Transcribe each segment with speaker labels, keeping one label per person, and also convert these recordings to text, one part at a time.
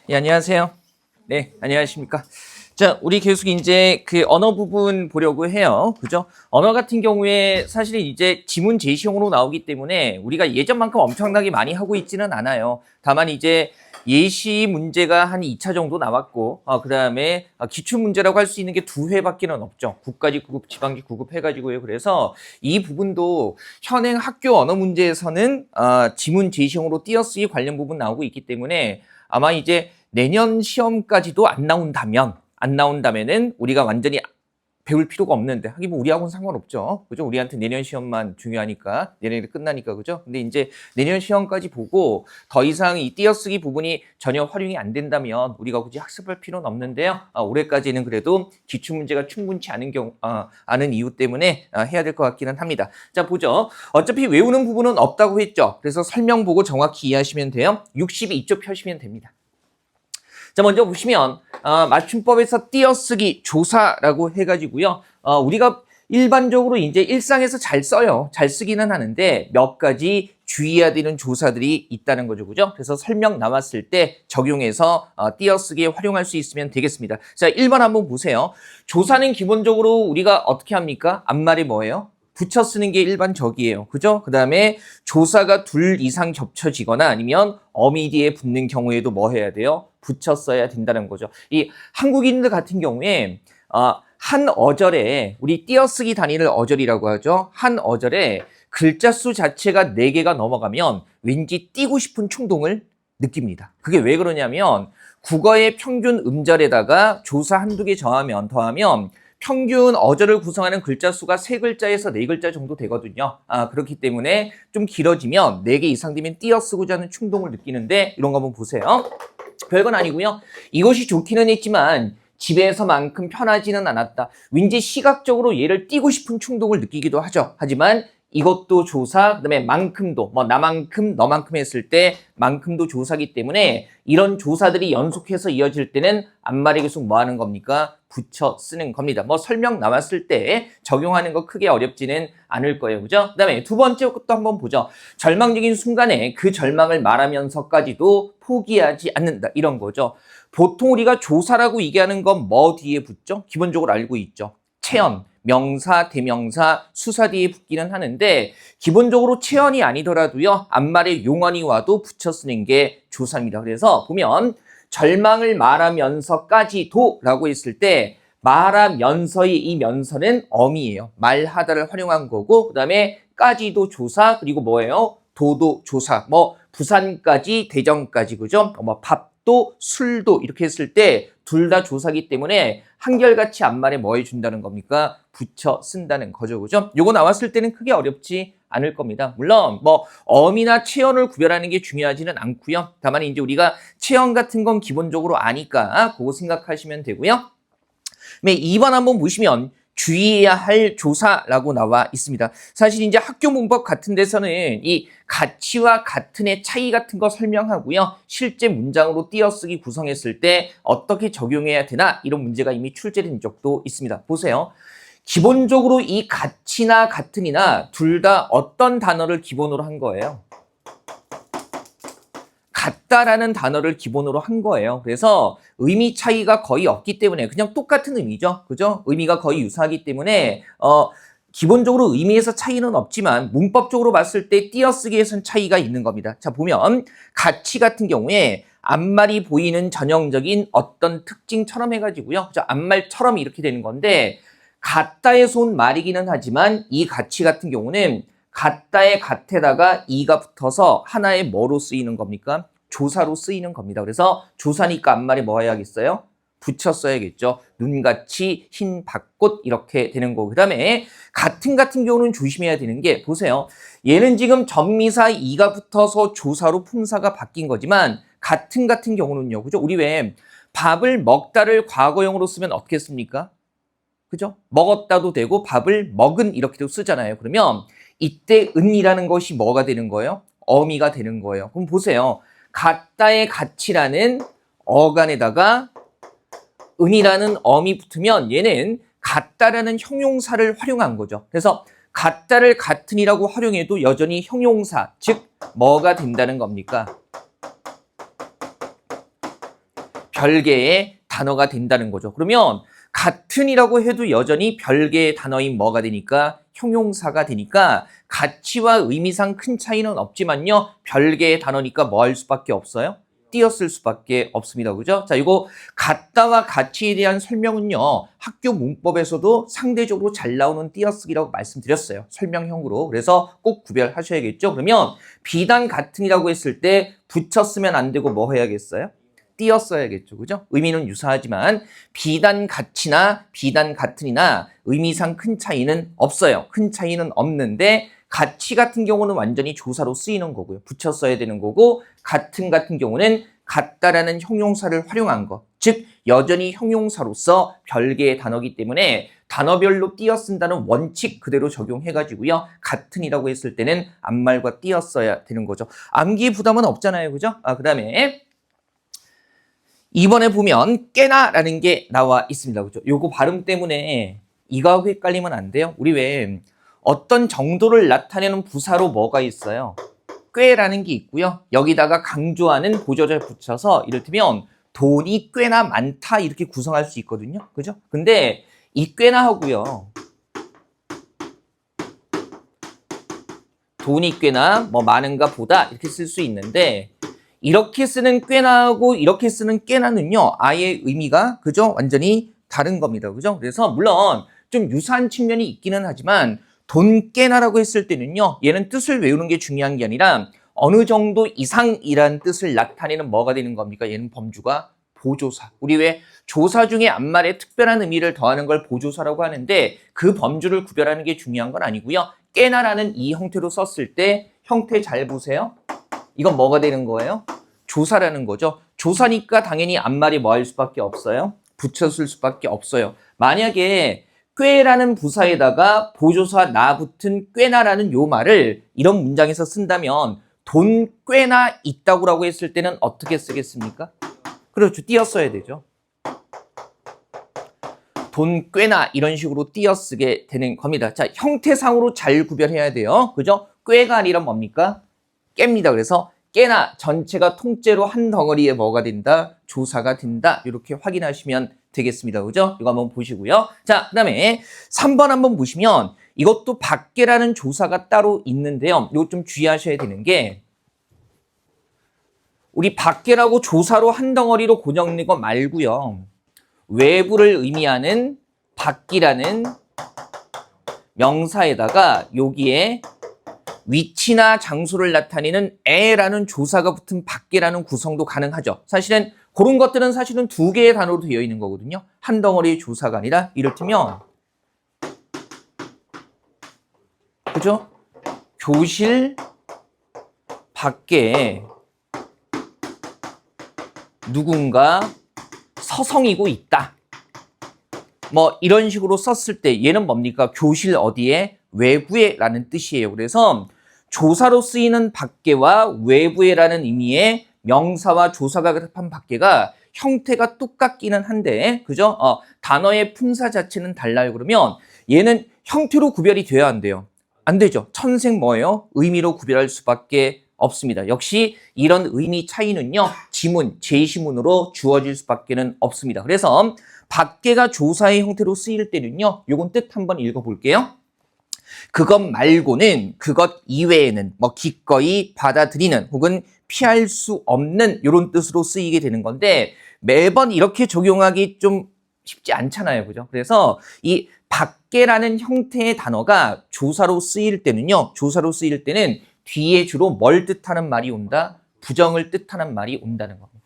Speaker 1: 예, 안녕하세요. 네, 안녕하십니까. 자, 우리 계속 이제 그 언어 부분 보려고 해요. 그죠? 언어 같은 경우에 사실 이제 지문 제시형으로 나오기 때문에 우리가 예전만큼 엄청나게 많이 하고 있지는 않아요. 다만 이제 예시 문제가 한 2차 정도 나왔고, 그 다음에 기출 문제라고 할 수 있는 게 2회밖에는 없죠. 국가직 9급, 지방직 9급 해가지고요. 그래서 이 부분도 현행 학교 언어 문제에서는 지문 제시형으로 띄어쓰기 관련 부분 나오고 있기 때문에 아마 이제 내년 시험까지도 안 나온다면은 우리가 완전히 배울 필요가 없는데, 하긴 뭐 우리하고는 상관없죠. 그죠? 우리한테 내년 시험만 중요하니까, 내년에 끝나니까, 그죠? 근데 이제 내년 시험까지 보고 더 이상 이 띄어쓰기 부분이 전혀 활용이 안 된다면 우리가 굳이 학습할 필요는 없는데요. 올해까지는 그래도 기출 문제가 충분치 않은 않은 이유 때문에 해야 될 것 같기는 합니다. 자, 보죠. 어차피 외우는 부분은 없다고 했죠. 그래서 설명 보고 정확히 이해하시면 돼요. 62쪽 펴시면 됩니다. 자, 먼저 보시면 맞춤법에서 띄어쓰기 조사라고 해가지고요. 우리가 일반적으로 이제 일상에서 잘 써요. 잘 쓰기는 하는데 몇 가지 주의해야 되는 조사들이 있다는 거죠. 그죠? 그래서 설명 나왔을 때 적용해서 띄어쓰기에 활용할 수 있으면 되겠습니다. 자, 1번 한번 보세요. 조사는 기본적으로 우리가 어떻게 합니까? 앞말이 뭐예요? 붙여 쓰는 게 일반적이에요. 그죠? 그 다음에 조사가 둘 이상 겹쳐지거나 아니면 어미 뒤에 붙는 경우에도 뭐 해야 돼요? 붙여 써야 된다는 거죠. 이 한국인들 같은 경우에 한 어절에 우리 띄어쓰기 단위를 어절이라고 하죠. 한 어절에 글자 수 자체가 4개가 넘어가면 왠지 띄고 싶은 충동을 느낍니다. 그게 왜 그러냐면 국어의 평균 음절에다가 조사 한두 개 더하면 평균 어절을 구성하는 글자 수가 3글자에서 4글자 정도 되거든요. 그렇기 때문에 좀 길어지면 4개 이상 되면 띄어쓰고자 하는 충동을 느끼는데 이런 거 한번 보세요. 별건 아니고요. 이것이 좋기는 했지만 집에서만큼 편하지는 않았다. 왠지 시각적으로 얘를 띄고 싶은 충동을 느끼기도 하죠. 하지만 이것도 조사, 그다음에 만큼도, 뭐 나만큼, 너만큼 했을 때 만큼도 조사기 때문에 이런 조사들이 연속해서 이어질 때는 앞말에 계속 뭐 하는 겁니까? 붙여 쓰는 겁니다. 뭐 설명 나왔을 때 적용하는 거 크게 어렵지는 않을 거예요. 그죠? 그다음에 두 번째 것도 한번 보죠. 절망적인 순간에 그 절망을 말하면서까지도 포기하지 않는다. 이런 거죠. 보통 우리가 조사라고 얘기하는 건 뭐 뒤에 붙죠? 기본적으로 알고 있죠. 체언, 명사, 대명사, 수사 뒤에 붙기는 하는데 기본적으로 체언이 아니더라도요. 앞말에 용언이 와도 붙여 쓰는 게 조사입니다. 그래서 보면 절망을 말하면서까지도 라고 했을 때 말하면서의 이 면서는 어미예요. 말하다를 활용한 거고 그 다음에 까지도 조사 그리고 뭐예요? 도도 조사 뭐 부산까지 대전까지 그죠? 뭐 밥도 술도 이렇게 했을 때 둘 다 조사기 때문에 한결같이 앞말에 뭐 해준다는 겁니까? 붙여 쓴다는 거죠. 그죠? 요거 나왔을 때는 크게 어렵지 않을 겁니다. 물론 뭐 어미나 체언을 구별하는 게 중요하지는 않고요. 다만 이제 우리가 체언 같은 건 기본적으로 아니까 그거 생각하시면 되고요. 2번 한번 보시면 주의해야 할 조사라고 나와 있습니다. 사실 이제 학교 문법 같은 데서는 이 가치와 같은의 차이 같은 거 설명하고요. 실제 문장으로 띄어쓰기 구성했을 때 어떻게 적용해야 되나 이런 문제가 이미 출제된 적도 있습니다. 보세요. 기본적으로 이 같이나 같은이나 둘 다 어떤 단어를 기본으로 한 거예요? 같다라는 단어를 기본으로 한 거예요. 그래서 의미 차이가 거의 없기 때문에 그냥 똑같은 의미죠. 그죠? 의미가 거의 유사하기 때문에 기본적으로 의미에서 차이는 없지만 문법적으로 봤을 때 띄어쓰기에선 차이가 있는 겁니다. 자, 보면 가치 같은 경우에 앞말이 보이는 전형적인 어떤 특징처럼 해가지고요. 그죠? 앞말처럼 이렇게 되는 건데 같다에서 온 말이기는 하지만 이 가치 같은 경우는 같다의 같에다가 이가 붙어서 하나의 뭐로 쓰이는 겁니까? 조사로 쓰이는 겁니다. 그래서 조사니까 앞말에 뭐 해야겠어요? 붙여 써야겠죠. 눈같이 흰 밭꽃 이렇게 되는 거고 그 다음에 같은 경우는 조심해야 되는 게 보세요. 얘는 지금 전미사 이가 붙어서 조사로 품사가 바뀐 거지만 같은 경우는요. 그죠? 우리 왜 밥을 먹다를 과거형으로 쓰면 어떻게 씁니까? 그죠? 먹었다도 되고 밥을 먹은 이렇게도 쓰잖아요. 그러면 이때 은이라는 것이 뭐가 되는 거예요? 어미가 되는 거예요. 그럼 보세요. 같다의 가치라는 어간에다가 은이라는 어미 붙으면 얘는 같다라는 형용사를 활용한 거죠. 그래서 같다를 같은이라고 활용해도 여전히 형용사, 즉 뭐가 된다는 겁니까? 별개의 단어가 된다는 거죠. 그러면 같은이라고 해도 여전히 별개의 단어인 뭐가 되니까 형용사가 되니까 가치와 의미상 큰 차이는 없지만요. 별개의 단어니까 뭐 할 수밖에 없어요? 띄었을 수밖에 없습니다. 그죠? 자, 이거 같다와 가치에 대한 설명은요. 학교 문법에서도 상대적으로 잘 나오는 띄어쓰기라고 말씀드렸어요. 설명형으로. 그래서 꼭 구별하셔야겠죠. 그러면 비단 같은이라고 했을 때 붙였으면 안 되고 뭐 해야겠어요? 띄었어야겠죠. 그죠? 의미는 유사하지만 비단 같이나 비단 같은이나 의미상 큰 차이는 없어요. 큰 차이는 없는데 가치 같은 경우는 완전히 조사로 쓰이는 거고요. 붙였어야 되는 거고 같은 경우는 같다라는 형용사를 활용한 거. 즉 여전히 형용사로서 별개의 단어이기 때문에 단어별로 띄어 쓴다는 원칙 그대로 적용해가지고요. 같은이라고 했을 때는 앞말과 띄었어야 되는 거죠. 암기 부담은 없잖아요. 그죠? 그 다음에 이번에 보면 꽤나라는 게 나와 있습니다. 그죠? 요거 발음 때문에 이거하고 헷갈리면 안 돼요. 우리 왜 어떤 정도를 나타내는 부사로 뭐가 있어요? 꽤라는 게 있고요. 여기다가 강조하는 보조절 붙여서 이를테면 돈이 꽤나 많다 이렇게 구성할 수 있거든요. 그죠? 근데 이 꽤나 하고요. 돈이 꽤나 뭐 많은가 보다 이렇게 쓸 수 있는데 이렇게 쓰는 꽤나하고 이렇게 쓰는 꽤나는요. 아예 의미가 그죠? 완전히 다른 겁니다. 그죠? 그래서 물론 좀 유사한 측면이 있기는 하지만 돈 꽤나라고 했을 때는요. 얘는 뜻을 외우는 게 중요한 게 아니라 어느 정도 이상이라는 뜻을 나타내는 뭐가 되는 겁니까? 얘는 범주가 보조사. 우리 왜 조사 중에 앞말에 특별한 의미를 더하는 걸 보조사라고 하는데 그 범주를 구별하는 게 중요한 건 아니고요. 꽤나라는 이 형태로 썼을 때 형태 잘 보세요. 이건 뭐가 되는 거예요? 조사라는 거죠. 조사니까 당연히 앞말이 뭐 할 수밖에 없어요? 붙였을 수밖에 없어요. 만약에 꽤라는 부사에다가 보조사 나 붙은 꽤나라는 요 말을 이런 문장에서 쓴다면 돈 꽤나 있다고라고 했을 때는 어떻게 쓰겠습니까? 그렇죠. 띄었어야 되죠. 돈 꽤나 이런 식으로 띄어쓰게 되는 겁니다. 자, 형태상으로 잘 구별해야 돼요. 그죠? 꾀가 아니라 뭡니까? 깨입니다. 그래서 깨나 전체가 통째로 한 덩어리에 뭐가 된다? 조사가 된다. 이렇게 확인하시면 되겠습니다. 그죠? 이거 한번 보시고요. 자, 그 다음에 3번 한번 보시면 이것도 밖에라는 조사가 따로 있는데요. 이거 좀 주의하셔야 되는 게 우리 밖에라고 조사로 한 덩어리로 고정된 거 말고요. 외부를 의미하는 밖이라는 명사에다가 여기에 위치나 장소를 나타내는 에라는 조사가 붙은 밖에라는 구성도 가능하죠. 사실은 그런 것들은 사실은 두 개의 단어로 되어 있는 거거든요. 한 덩어리의 조사가 아니라 이를테면 그죠? 교실 밖에 누군가 서성이고 있다. 뭐 이런 식으로 썼을 때 얘는 뭡니까? 교실 어디에? 외부에 라는 뜻이에요. 그래서 조사로 쓰이는 밖에와 외부에 라는 의미의 명사와 조사가 결합한 밖에가 형태가 똑같기는 한데 그죠? 단어의 품사 자체는 달라요. 그러면 얘는 형태로 구별이 돼야 안 돼요. 안 되죠. 천생 뭐예요? 의미로 구별할 수밖에 없습니다. 역시 이런 의미 차이는요. 지문, 제시문으로 주어질 수밖에는 없습니다. 그래서 밖에가 조사의 형태로 쓰일 때는요. 요건 뜻 한번 읽어볼게요. 그것 말고는, 그것 이외에는 뭐 기꺼이 받아들이는 혹은 피할 수 없는 이런 뜻으로 쓰이게 되는 건데 매번 이렇게 적용하기 좀 쉽지 않잖아요. 그죠? 그래서 이 밖에라는 형태의 단어가 조사로 쓰일 때는요. 조사로 쓰일 때는 뒤에 주로 뭘 뜻하는 말이 온다? 부정을 뜻하는 말이 온다는 겁니다.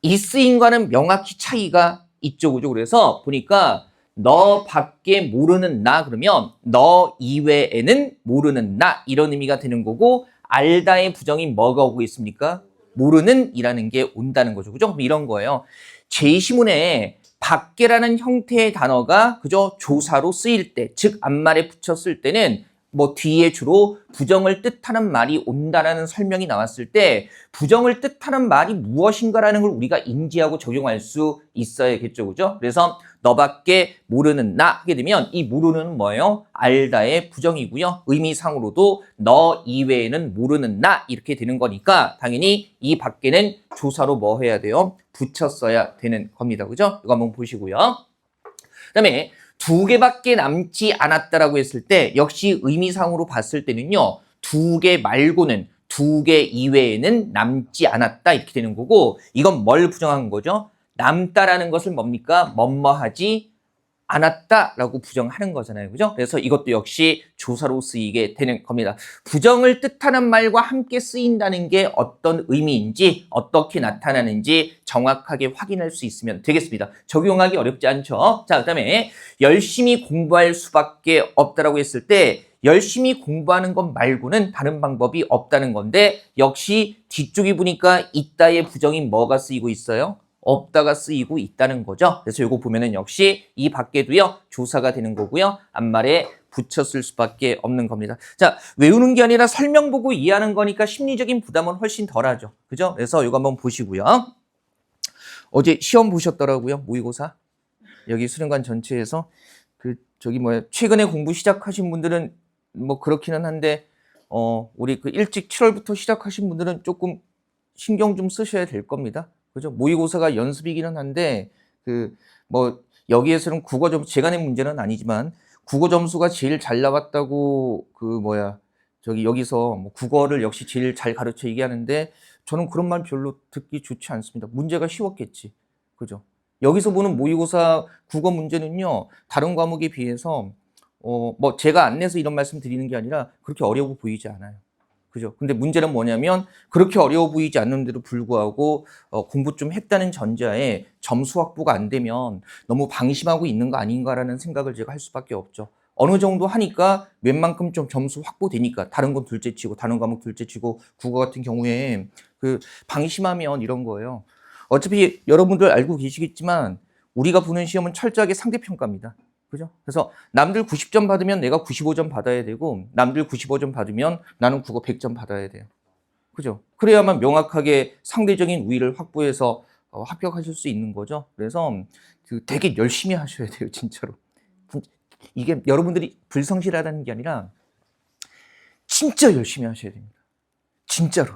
Speaker 1: 이 쓰임과는 명확히 차이가 있죠. 그죠? 그래서 보니까 너 밖에 모르는 나 그러면 너 이외에는 모르는 나 이런 의미가 되는 거고 알다의 부정인 뭐가 오고 있습니까? 모르는 이라는 게 온다는 거죠. 그죠? 이런 거예요. 제시문에 밖에라는 형태의 단어가 그죠? 조사로 쓰일 때, 즉 앞말에 붙였을 때는 뭐 뒤에 주로 부정을 뜻하는 말이 온다라는 설명이 나왔을 때 부정을 뜻하는 말이 무엇인가라는 걸 우리가 인지하고 적용할 수 있어야겠죠. 그죠? 그래서 너밖에 모르는 나 하게 되면 이 모르는 뭐예요? 알다의 부정이고요. 의미상으로도 너 이외에는 모르는 나 이렇게 되는 거니까 당연히 이 밖에는 조사로 뭐 해야 돼요? 붙였어야 되는 겁니다. 그죠? 이거 한번 보시고요. 그다음에 두 개밖에 남지 않았다라고 했을 때 역시 의미상으로 봤을 때는요. 두 개 말고는 두 개 이외에는 남지 않았다 이렇게 되는 거고 이건 뭘 부정한 거죠? 남다라는 것을 뭡니까? 뭐뭐하지 않았다라고 부정하는 거잖아요. 그죠? 그래서 이것도 역시 조사로 쓰이게 되는 겁니다. 부정을 뜻하는 말과 함께 쓰인다는 게 어떤 의미인지 어떻게 나타나는지 정확하게 확인할 수 있으면 되겠습니다. 적용하기 어렵지 않죠? 자, 그다음에 열심히 공부할 수밖에 없다라고 했을 때 열심히 공부하는 것 말고는 다른 방법이 없다는 건데 역시 뒤쪽에 보니까 있다의 부정이 뭐가 쓰이고 있어요? 없다가 쓰이고 있다는 거죠. 그래서 이거 보면은 역시 이 밖에도요 조사가 되는 거고요. 앞말에 붙였을 수밖에 없는 겁니다. 자, 외우는 게 아니라 설명 보고 이해하는 거니까 심리적인 부담은 훨씬 덜하죠. 그죠? 그래서 이거 한번 보시고요. 어제 시험 보셨더라고요. 모의고사. 여기 수련관 전체에서 최근에 공부 시작하신 분들은 뭐 그렇기는 한데 우리 일찍 7월부터 시작하신 분들은 조금 신경 좀 쓰셔야 될 겁니다. 그죠? 모의고사가 연습이기는 한데 여기에서는 국어 점수 제가 낸 문제는 아니지만 국어 점수가 제일 잘 나왔다고 여기서 뭐 국어를 역시 제일 잘 가르쳐 얘기하는데 저는 그런 말 별로 듣기 좋지 않습니다. 문제가 쉬웠겠지. 그죠? 여기서 보는 모의고사 국어 문제는요. 다른 과목에 비해서 제가 안 내서 이런 말씀 드리는 게 아니라 그렇게 어려워 보이지 않아요. 그죠? 근데 문제는 뭐냐면 그렇게 어려워 보이지 않는데도 불구하고 공부 좀 했다는 전제하에 점수 확보가 안 되면 너무 방심하고 있는 거 아닌가라는 생각을 제가 할 수밖에 없죠. 어느 정도 하니까 웬만큼 좀 점수 확보되니까 다른 건 둘째치고 다른 과목 둘째치고 국어 같은 경우에 방심하면 이런 거예요. 어차피 여러분들 알고 계시겠지만 우리가 보는 시험은 철저하게 상대평가입니다. 그죠? 그래서 남들 90점 받으면 내가 95점 받아야 되고 남들 95점 받으면 나는 국어 100점 받아야 돼요. 그죠? 그래야만 명확하게 상대적인 우위를 확보해서 합격하실 수 있는 거죠. 그래서 되게 열심히 하셔야 돼요, 진짜로. 이게 여러분들이 불성실하다는 게 아니라 진짜 열심히 하셔야 됩니다. 진짜로.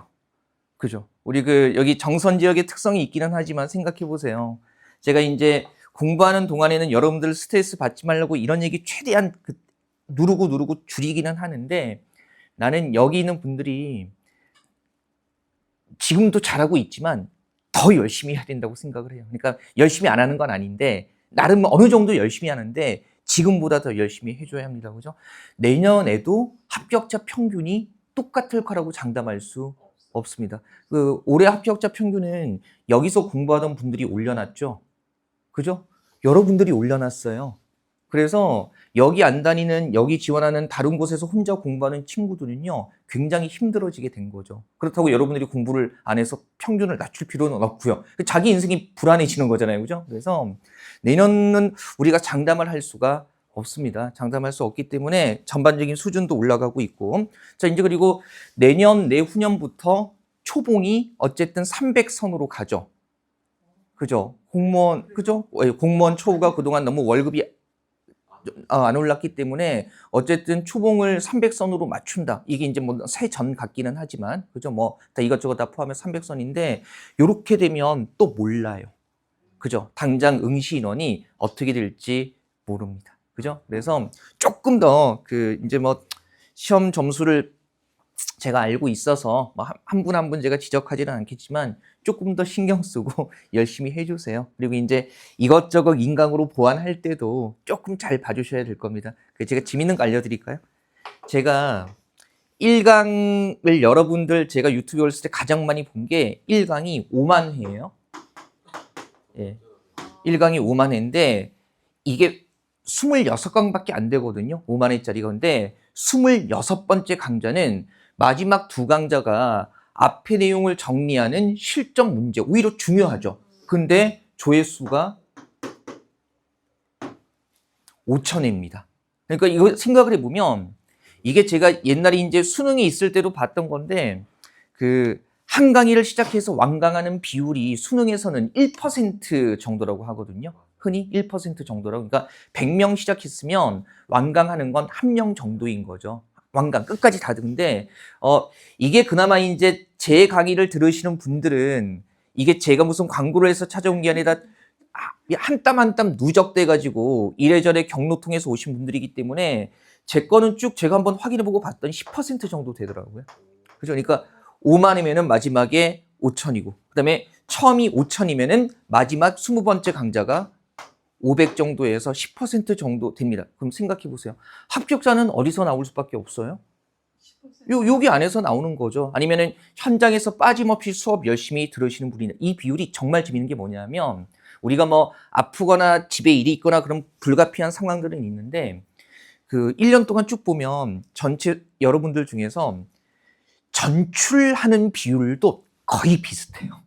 Speaker 1: 그죠? 우리 여기 정선 지역의 특성이 있기는 하지만 생각해 보세요. 제가 이제 공부하는 동안에는 여러분들 스트레스 받지 말라고 이런 얘기 최대한 누르고 줄이기는 하는데 나는 여기 있는 분들이 지금도 잘하고 있지만 더 열심히 해야 된다고 생각을 해요. 그러니까 열심히 안 하는 건 아닌데 나름 어느 정도 열심히 하는데 지금보다 더 열심히 해줘야 합니다. 그죠? 내년에도 합격자 평균이 똑같을 거라고 장담할 수 없습니다. 올해 합격자 평균은 여기서 공부하던 분들이 올려놨죠. 그죠? 여러분들이 올려놨어요. 그래서 여기 안 다니는, 여기 지원하는 다른 곳에서 혼자 공부하는 친구들은요, 굉장히 힘들어지게 된 거죠. 그렇다고 여러분들이 공부를 안 해서 평균을 낮출 필요는 없고요. 자기 인생이 불안해지는 거잖아요. 그죠? 그래서 내년은 우리가 장담을 할 수가 없습니다. 장담할 수 없기 때문에 전반적인 수준도 올라가고 있고. 자, 이제 그리고 내후년부터 초봉이 어쨌든 300선으로 가죠. 그죠? 공무원 초우가 그동안 너무 월급이 안 올랐기 때문에 어쨌든 초봉을 300선으로 맞춘다. 이게 이제 뭐 새 전 같기는 하지만, 그죠? 다 이것저것 다 포함해 300선인데, 요렇게 되면 또 몰라요. 그죠? 당장 응시 인원이 어떻게 될지 모릅니다. 그죠? 그래서 조금 더 이제 시험 점수를 제가 알고 있어서 한 분 한 분 제가 지적하지는 않겠지만 조금 더 신경 쓰고 열심히 해주세요. 그리고 이제 이것저것 인강으로 보완할 때도 조금 잘 봐주셔야 될 겁니다. 제가 재밌는 거 알려드릴까요? 제가 1강을 여러분들 제가 유튜브에 올렸을 때 가장 많이 본 게 1강이 5만 회예요. 예. 1강이 5만 회인데 이게 26강밖에 안 되거든요. 5만 회짜리 건데 26번째 강좌는 마지막 두 강좌가 앞의 내용을 정리하는 실전 문제, 오히려 중요하죠. 근데 조회수가 5,000회입니다. 그러니까 이거 생각을 해보면 이게 제가 옛날에 이제 수능에 있을 때도 봤던 건데, 그 한강의를 시작해서 완강하는 비율이 수능에서는 1% 정도라고 하거든요. 흔히 1% 정도라고. 그러니까 100명 시작했으면 완강하는 건 1명 정도인 거죠. 완강 끝까지 다 듣는데, 이게 그나마 이제 제 강의를 들으시는 분들은 이게 제가 무슨 광고를 해서 찾아온 게 아니라 한 땀 한 땀 누적돼 가지고 이래저래 경로 통해서 오신 분들이기 때문에 제 거는 쭉 제가 한번 확인해보고 봤더니 10% 정도 되더라고요. 그죠? 그러니까 5만이면은 마지막에 5천이고, 그 다음에 처음이 5천이면은 마지막 20번째 강좌가 500 정도에서 10% 정도 됩니다. 그럼 생각해 보세요. 합격자는 어디서 나올 수밖에 없어요? 여기 안에서 나오는 거죠. 아니면은 현장에서 빠짐없이 수업 열심히 들으시는 분이, 이 비율이 정말 재밌는 게 뭐냐면, 우리가 뭐 아프거나 집에 일이 있거나 그런 불가피한 상황들은 있는데, 그 1년 동안 쭉 보면 전체 여러분들 중에서 전출하는 비율도 거의 비슷해요.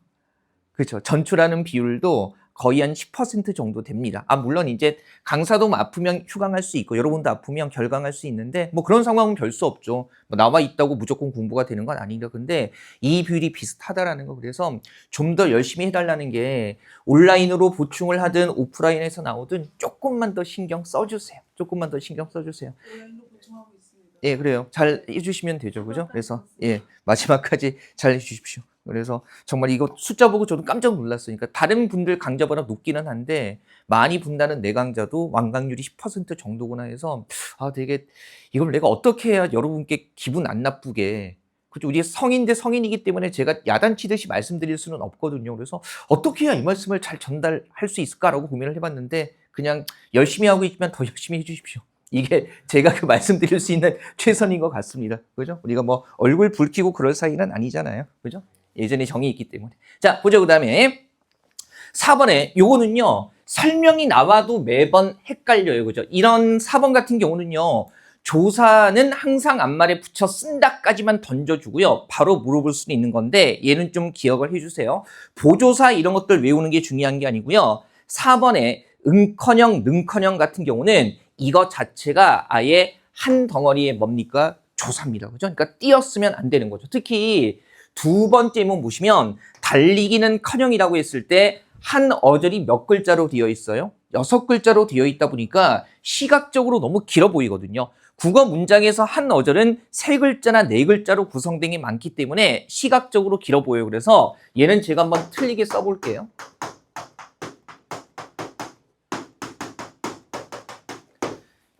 Speaker 1: 그렇죠. 전출하는 비율도 거의 한 10% 정도 됩니다. 물론 이제 강사도 아프면 휴강할 수 있고 여러분도 아프면 결강할 수 있는데 뭐 그런 상황은 별 수 없죠. 뭐 나와 있다고 무조건 공부가 되는 건 아니라, 근데 이 비율이 비슷하다라는 거. 그래서 좀 더 열심히 해달라는 게, 온라인으로 보충을 하든 오프라인에서 나오든 조금만 더 신경 써주세요. 조금만 더 신경 써주세요.
Speaker 2: 온라인으로 보충하고 있습니다.
Speaker 1: 예, 그래요. 잘 해주시면 되죠. 그죠? 그래서, 예, 마지막까지 잘 해주십시오. 그래서 정말 이거 숫자 보고 저도 깜짝 놀랐어요. 그러니까 다른 분들 강좌보다 높기는 한데, 많이 본다는 내 강좌도 완강률이 10% 정도구나 해서, 되게, 이걸 내가 어떻게 해야 여러분께 기분 안 나쁘게, 그죠? 우리 성인 대 성인이기 때문에 제가 야단치듯이 말씀드릴 수는 없거든요. 그래서 어떻게 해야 이 말씀을 잘 전달할 수 있을까라고 고민을 해봤는데, 그냥 열심히 하고 있지만 더 열심히 해주십시오. 이게 제가 그 말씀드릴 수 있는 최선인 것 같습니다. 그죠? 우리가 뭐 얼굴 붉히고 그럴 사이는 아니잖아요. 그죠? 예전에 정이 있기 때문에. 자, 보죠. 그 다음에 4번에 요거는요, 설명이 나와도 매번 헷갈려요. 그죠? 이런 4번 같은 경우는요, 조사는 항상 앞말에 붙여 쓴다까지만 던져주고요. 바로 물어볼 수는 있는 건데, 얘는 좀 기억을 해주세요. 보조사 이런 것들 외우는 게 중요한 게 아니고요. 4번에 응커녕, 능커녕 같은 경우는 이거 자체가 아예 한 덩어리의 뭡니까? 조사입니다. 그죠? 그러니까 띄었으면 안 되는 거죠. 특히 두 번째 문 보시면 달리기는 커녕이라고 했을 때 한 어절이 몇 글자로 되어 있어요? 6글자로 되어 있다 보니까 시각적으로 너무 길어 보이거든요. 국어 문장에서 한 어절은 3글자나 4글자로 구성된 게 많기 때문에 시각적으로 길어 보여요. 그래서 얘는 제가 한번 틀리게 써볼게요.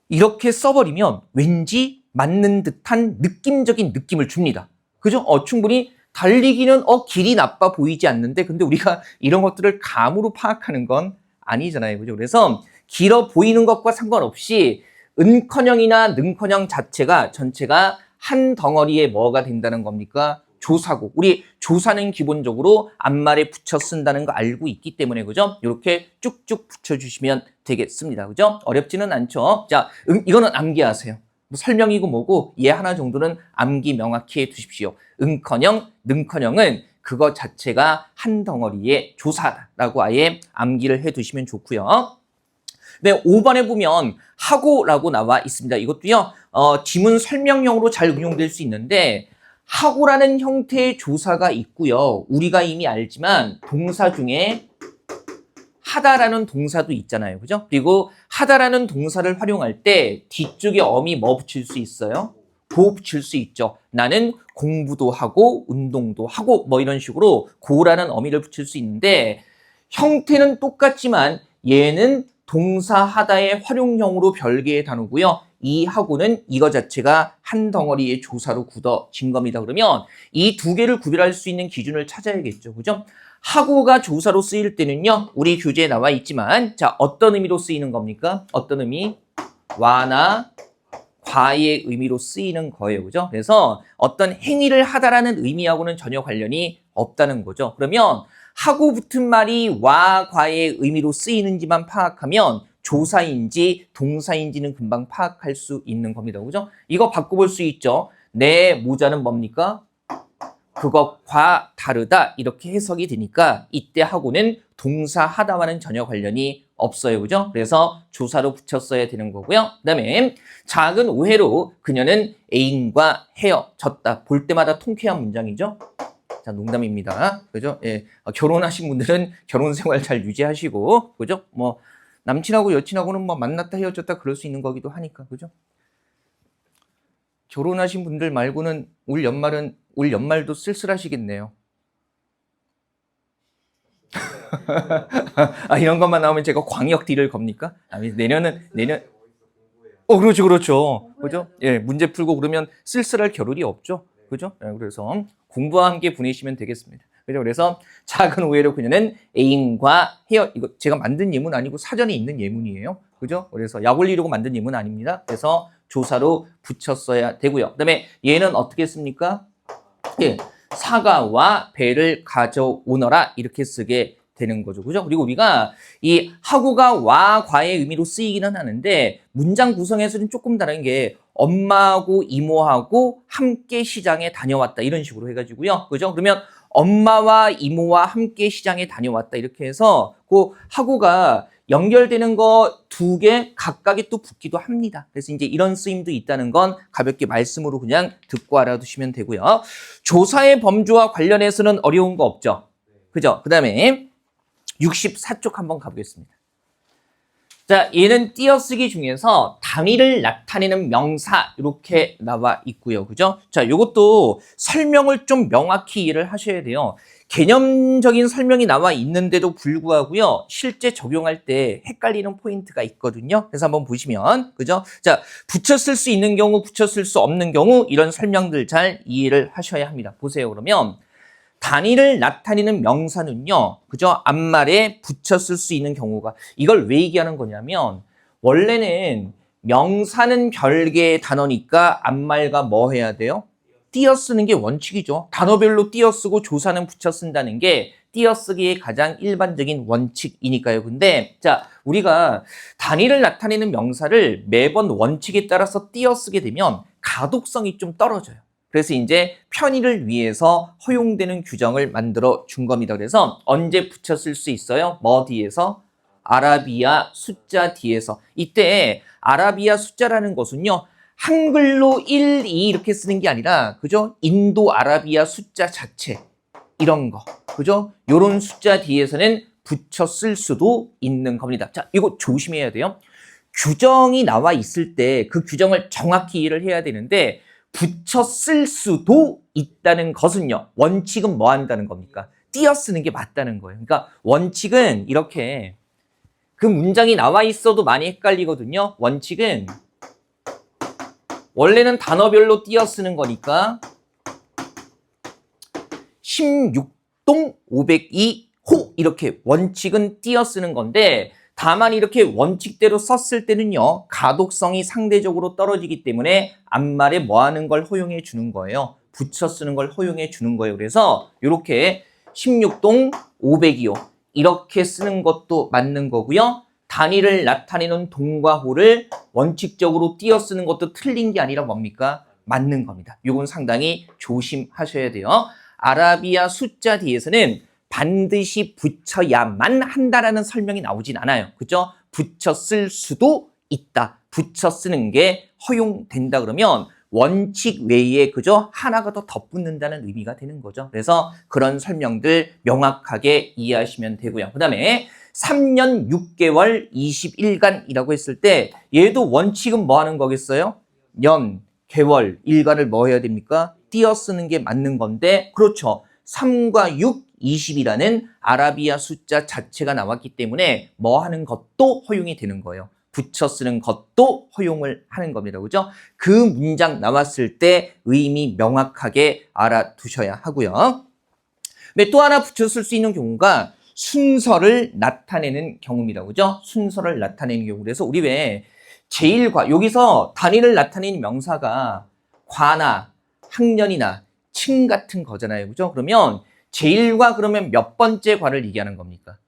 Speaker 1: 이렇게 써버리면 왠지 맞는 듯한 느낌적인 느낌을 줍니다. 그죠? 충분히 달리기는 길이 나빠 보이지 않는데, 근데 우리가 이런 것들을 감으로 파악하는 건 아니잖아요. 그죠? 그래서 길어 보이는 것과 상관없이 은커녕이나 능커녕 자체가 전체가 한 덩어리에 뭐가 된다는 겁니까? 조사고. 우리 조사는 기본적으로 앞말에 붙여 쓴다는 거 알고 있기 때문에, 그죠? 이렇게 쭉쭉 붙여주시면 되겠습니다. 그죠? 어렵지는 않죠? 자, 이거는 암기하세요. 뭐 설명이고 뭐고 얘 하나 정도는 암기 명확히 해 두십시오. 응커녕, 능커녕은 그거 자체가 한 덩어리의 조사라고 아예 암기를 해 두시면 좋고요. 네, 5번에 보면 하고라고 나와 있습니다. 이것도요, 지문 설명용으로 잘 응용될 수 있는데, 하고라는 형태의 조사가 있고요. 우리가 이미 알지만 동사 중에 하다라는 동사도 있잖아요. 그죠? 그리고 하다라는 동사를 활용할 때 뒤쪽에 어미 뭐 붙일 수 있어요? 고 붙일 수 있죠. 나는 공부도 하고 운동도 하고 뭐 이런 식으로 고라는 어미를 붙일 수 있는데, 형태는 똑같지만 얘는 동사 하다의 활용형으로 별개의 단어고요. 이 하고는 이거 자체가 한 덩어리의 조사로 굳어진 겁니다. 그러면 이 두 개를 구별할 수 있는 기준을 찾아야겠죠. 그죠? 하고가 조사로 쓰일 때는요, 우리 교재에 나와 있지만, 자, 어떤 의미로 쓰이는 겁니까? 어떤 의미? 와나 과의 의미로 쓰이는 거예요. 그죠? 그래서 어떤 행위를 하다라는 의미하고는 전혀 관련이 없다는 거죠. 그러면 하고 붙은 말이 와, 과의 의미로 쓰이는지만 파악하면 조사인지 동사인지는 금방 파악할 수 있는 겁니다. 그죠? 이거 바꿔볼 수 있죠. 내 모자는 뭡니까? 그것과 다르다, 이렇게 해석이 되니까 이때 하고는 동사 하다와는 전혀 관련이 없어요. 그죠? 그래서 조사로 붙였어야 되는 거고요. 그 다음에 작은 오해로 그녀는 애인과 헤어졌다. 볼 때마다 통쾌한 문장이죠. 자, 농담입니다. 그죠? 예. 결혼하신 분들은 결혼 생활 잘 유지하시고, 그죠? 뭐, 남친하고 여친하고는 뭐 만났다 헤어졌다 그럴 수 있는 거기도 하니까, 그죠? 결혼하신 분들 말고는 올 연말도 쓸쓸하시겠네요. 이런 것만 나오면 제가 광역 딜을 겁니까? 내년. 그렇죠, 그렇죠. 그죠? 예, 문제 풀고 그러면 쓸쓸할 겨를이 없죠. 그죠? 예, 그래서 공부와 함께 보내시면 되겠습니다. 그죠? 그래서 작은 오해로 그녀는 애인과 이거 제가 만든 예문 아니고 사전에 있는 예문이에요. 그죠? 그래서 약 올리려고 만든 예문 아닙니다. 그래서 조사로 붙였어야 되고요. 그다음에 얘는 어떻게 씁니까? 예, 사과와 배를 가져오너라 이렇게 쓰게 되는 거죠. 그죠? 그리고 우리가 이 하고가 와, 과의 의미로 쓰이기는 하는데 문장 구성에서는 조금 다른 게 엄마하고 이모하고 함께 시장에 다녀왔다 이런 식으로 해가지고요. 그죠? 그러면 엄마와 이모와 함께 시장에 다녀왔다 이렇게 해서 그 하고가 연결되는 거 두 개 각각이 또 붙기도 합니다. 그래서 이제 이런 쓰임도 있다는 건 가볍게 말씀으로 그냥 듣고 알아두시면 되고요. 조사의 범주와 관련해서는 어려운 거 없죠? 그죠? 그 다음에 64쪽 한번 가보겠습니다. 자, 얘는 띄어쓰기 중에서 단위를 나타내는 명사 이렇게 나와 있고요. 그죠? 자, 요것도 설명을 좀 명확히 이해를 하셔야 돼요. 개념적인 설명이 나와 있는데도 불구하고요. 실제 적용할 때 헷갈리는 포인트가 있거든요. 그래서 한번 보시면 그죠? 자, 붙여 쓸 수 있는 경우, 붙여 쓸 수 없는 경우 이런 설명들 잘 이해를 하셔야 합니다. 보세요. 그러면 단위를 나타내는 명사는요, 그죠? 앞말에 붙여 쓸 수 있는 경우가, 이걸 왜 얘기하는 거냐면, 원래는 명사는 별개의 단어니까 앞말과 뭐 해야 돼요? 띄어 쓰는 게 원칙이죠. 단어별로 띄어 쓰고 조사는 붙여 쓴다는 게 띄어쓰기의 가장 일반적인 원칙이니까요. 근데 자, 우리가 단위를 나타내는 명사를 매번 원칙에 따라서 띄어 쓰게 되면 가독성이 좀 떨어져요. 그래서 이제 편의를 위해서 허용되는 규정을 만들어 준 겁니다. 그래서 언제 붙여 쓸 수 있어요? 뭐 뒤에서? 아라비아 숫자 뒤에서. 이때 아라비아 숫자라는 것은요, 한글로 1, 2 이렇게 쓰는 게 아니라, 그죠? 인도 아라비아 숫자 자체. 이런 거. 그죠? 요런 숫자 뒤에서는 붙여 쓸 수도 있는 겁니다. 자, 이거 조심해야 돼요. 규정이 나와 있을 때 그 규정을 정확히 이해를 해야 되는데, 붙여 쓸 수도 있다는 것은요, 원칙은 뭐 한다는 겁니까? 띄어 쓰는 게 맞다는 거예요. 그러니까 원칙은 이렇게 그 문장이 나와 있어도 많이 헷갈리거든요. 원칙은 원래는 단어별로 띄어 쓰는 거니까 16동 502호 이렇게 원칙은 띄어 쓰는 건데, 다만 이렇게 원칙대로 썼을 때는요, 가독성이 상대적으로 떨어지기 때문에 앞말에 뭐 하는 걸 허용해 주는 거예요? 붙여 쓰는 걸 허용해 주는 거예요. 그래서 이렇게 16동 502호 이렇게 쓰는 것도 맞는 거고요. 단위를 나타내는 동과 호를 원칙적으로 띄어 쓰는 것도 틀린 게 아니라 뭡니까? 맞는 겁니다. 이건 상당히 조심하셔야 돼요. 아라비아 숫자 뒤에서는 반드시 붙여야만 한다라는 설명이 나오진 않아요. 그죠? 붙여 쓸 수도 있다. 붙여 쓰는 게 허용된다 그러면 원칙 외에 그죠? 하나가 더 덧붙는다는 의미가 되는 거죠. 그래서 그런 설명들 명확하게 이해하시면 되고요. 그 다음에 3년 6개월 20일간이라고 했을 때 얘도 원칙은 뭐 하는 거겠어요? 년, 개월, 일간을 뭐 해야 됩니까? 띄어 쓰는 게 맞는 건데, 그렇죠. 3과 6, 20이라는 아라비아 숫자 자체가 나왔기 때문에 뭐 하는 것도 허용이 되는 거예요. 붙여 쓰는 것도 허용을 하는 겁니다. 그죠? 그 문장 나왔을 때 의미 명확하게 알아두셔야 하고요. 또 하나 붙여 쓸 수 있는 경우가 순서를 나타내는 경우입니다. 그죠? 순서를 나타내는 경우. 그래서 우리 왜 제1과, 여기서 단위를 나타내는 명사가 과나 학년이나 층 같은 거잖아요. 그죠? 그러면 제1과 그러면 몇 번째 과를 얘기하는 겁니까?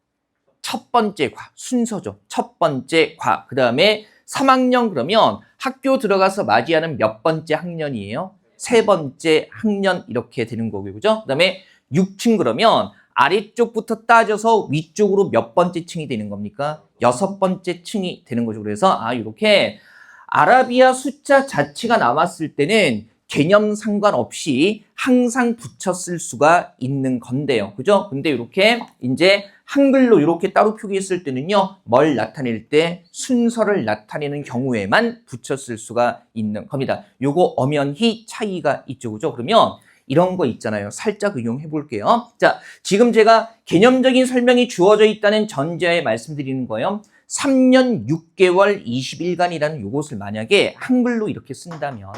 Speaker 1: 첫 번째 과, 순서죠. 첫 번째 과. 그 다음에 3학년 그러면 학교 들어가서 맞이하는 몇 번째 학년이에요? 세 번째 학년 이렇게 되는 거고요. 그죠? 그 다음에 6층 그러면 아래쪽부터 따져서 위쪽으로 몇 번째 층이 되는 겁니까? 6번째 층이 되는 거죠. 그래서 이렇게 아라비아 숫자 자체가 남았을 때는 개념 상관없이 항상 붙였을 수가 있는 건데요. 그죠? 근데 이렇게 이제 한글로 이렇게 따로 표기했을 때는요, 뭘 나타낼 때 순서를 나타내는 경우에만 붙였을 수가 있는 겁니다. 요거 엄연히 차이가 있죠. 그죠? 그러면 이런 거 있잖아요. 살짝 응용해 볼게요. 자, 지금 제가 개념적인 설명이 주어져 있다는 전제하에 말씀드리는 거예요. 3년 6개월 20일간이라는 요것을 만약에 한글로 이렇게 쓴다면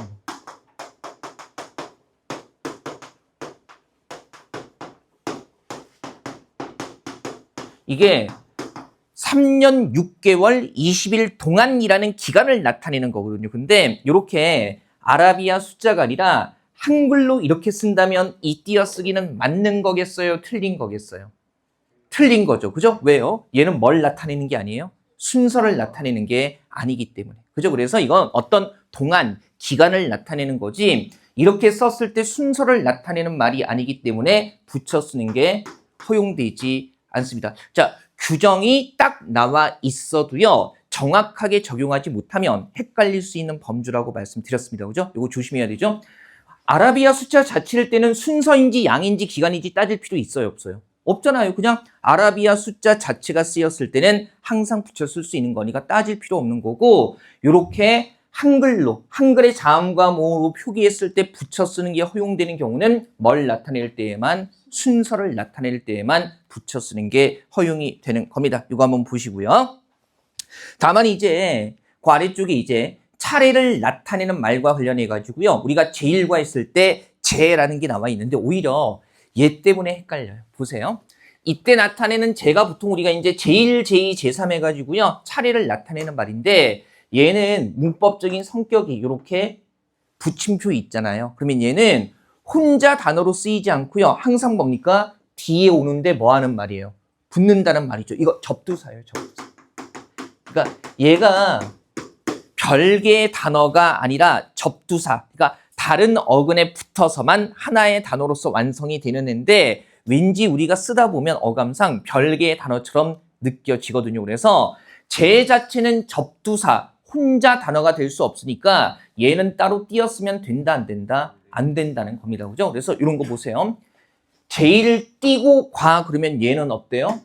Speaker 1: 이게 3년 6개월 20일 동안이라는 기간을 나타내는 거거든요. 근데 이렇게 아라비아 숫자가 아니라 한글로 이렇게 쓴다면 이 띄어쓰기는 맞는 거겠어요? 틀린 거겠어요? 틀린 거죠. 그죠? 왜요? 얘는 뭘 나타내는 게 아니에요? 순서를 나타내는 게 아니기 때문에. 그죠? 그래서 이건 어떤 동안, 기간을 나타내는 거지 이렇게 썼을 때 순서를 나타내는 말이 아니기 때문에 붙여 쓰는 게 허용되지 않습니다. 자, 규정이 딱 나와 있어도요, 정확하게 적용하지 못하면 헷갈릴 수 있는 범주라고 말씀드렸습니다. 그죠? 이거 조심해야 되죠? 아라비아 숫자 자체를 때는 순서인지 양인지 기간인지 따질 필요 있어요, 없어요? 없잖아요. 그냥 아라비아 숫자 자체가 쓰였을 때는 항상 붙여 쓸 수 있는 거니까 따질 필요 없는 거고, 요렇게 한글로, 한글의 자음과 모음으로 표기했을 때 붙여 쓰는 게 허용되는 경우는 뭘 나타낼 때에만, 순서를 나타낼 때에만 붙여 쓰는 게 허용이 되는 겁니다. 이거 한번 보시고요. 다만 이제 그 아래쪽에 이제 차례를 나타내는 말과 관련해 가지고요. 우리가 제일과 했을 때 제라는 게 나와 있는데 오히려 얘 때문에 헷갈려요. 보세요. 이때 나타내는 제가 보통 우리가 이제 제1, 제2, 제3 해가지고요. 차례를 나타내는 말인데 얘는 문법적인 성격이 이렇게 붙임표 있잖아요. 그러면 얘는 혼자 단어로 쓰이지 않고요. 항상 뭡니까? 뒤에 오는데 뭐 하는 말이에요? 붙는다는 말이죠. 이거 접두사예요. 접두사. 그러니까 얘가 별개의 단어가 아니라 접두사. 그러니까 다른 어근에 붙어서만 하나의 단어로서 완성이 되는 애인데 왠지 우리가 쓰다 보면 어감상 별개의 단어처럼 느껴지거든요. 그래서 제 자체는 접두사, 혼자 단어가 될 수 없으니까 얘는 따로 띄었으면 된다, 안 된다? 안 된다는 겁니다. 그죠? 그래서 이런 거 보세요. 제일 띄고 과 그러면 얘는 어때요?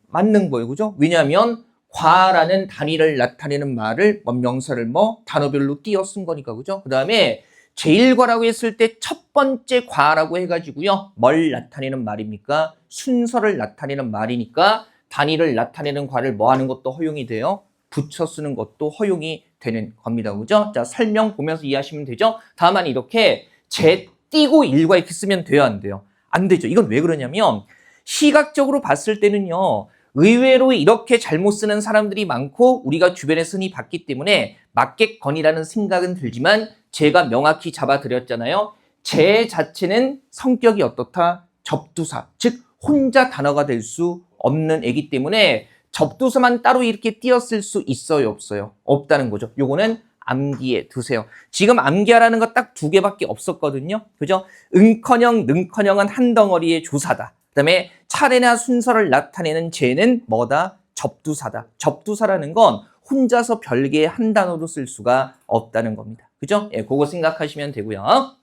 Speaker 1: 맞는 거예요. 그죠? 왜냐하면 과라는 단위를 나타내는 말을 명사를 단어별로 띄어 쓴 거니까. 그죠? 그 다음에 제일과라고 했을 때 첫 번째 과라고 해가지고요. 뭘 나타내는 말입니까? 순서를 나타내는 말이니까 단위를 나타내는 과를 하는 것도 허용이 돼요. 붙여 쓰는 것도 허용이 되는 겁니다. 그죠? 자, 설명 보면서 이해하시면 되죠? 다만 이렇게 제 띄고 일과 이렇게 쓰면 돼요, 안 돼요? 안 되죠. 이건 왜 그러냐면 시각적으로 봤을 때는요. 의외로 이렇게 잘못 쓰는 사람들이 많고 우리가 주변에서 흔히 봤기 때문에 맞겠거니라는 생각은 들지만 제가 명확히 잡아드렸잖아요. 제 자체는 성격이 어떻다? 접두사, 즉 혼자 단어가 될 수 없는 애기 때문에 접두사만 따로 이렇게 띄었을 수 있어요, 없어요? 없다는 거죠. 요거는 암기해 두세요. 지금 암기하라는 거 딱 2개밖에 없었거든요. 그죠? 응커녕, 능커녕은 한 덩어리의 조사다. 그 다음에 차례나 순서를 나타내는 제는 뭐다? 접두사다. 접두사라는 건 혼자서 별개의 한 단어로 쓸 수가 없다는 겁니다. 그죠? 예, 그거 생각하시면 되고요.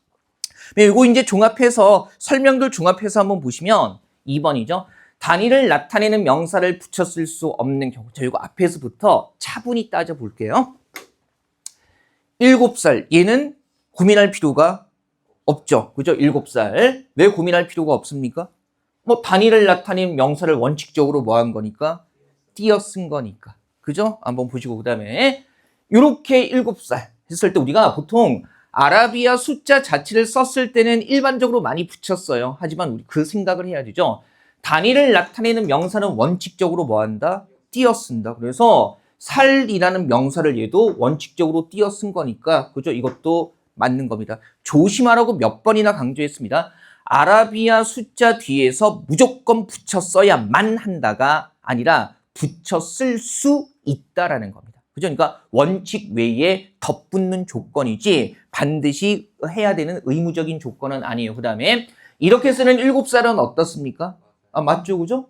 Speaker 1: 이거 이제 종합해서, 설명들 종합해서 한번 보시면 2번이죠. 단위를 나타내는 명사를 붙여 쓸 수 없는 경우. 자, 이거 앞에서부터 차분히 따져볼게요. 7살. 얘는 고민할 필요가 없죠. 그죠? 7살. 왜 고민할 필요가 없습니까? 단위를 나타내는 명사를 원칙적으로 한 거니까? 띄어 쓴 거니까. 그죠? 한번 보시고, 그 다음에, 요렇게 7살 했을 때 우리가 보통 아라비아 숫자 자체를 썼을 때는 일반적으로 많이 붙였어요. 하지만 우리 그 생각을 해야 되죠. 단위를 나타내는 명사는 원칙적으로 한다? 띄어 쓴다. 그래서 살이라는 명사를 얘도 원칙적으로 띄어 쓴 거니까, 그죠? 이것도 맞는 겁니다. 조심하라고 몇 번이나 강조했습니다. 아라비아 숫자 뒤에서 무조건 붙여 써야만 한다가 아니라 붙여 쓸 수 있다라는 겁니다. 그죠? 그러니까 원칙 외에 덧붙는 조건이지 반드시 해야 되는 의무적인 조건은 아니에요. 그 다음에 이렇게 쓰는 7살은 어떻습니까? 아, 맞죠, 그죠?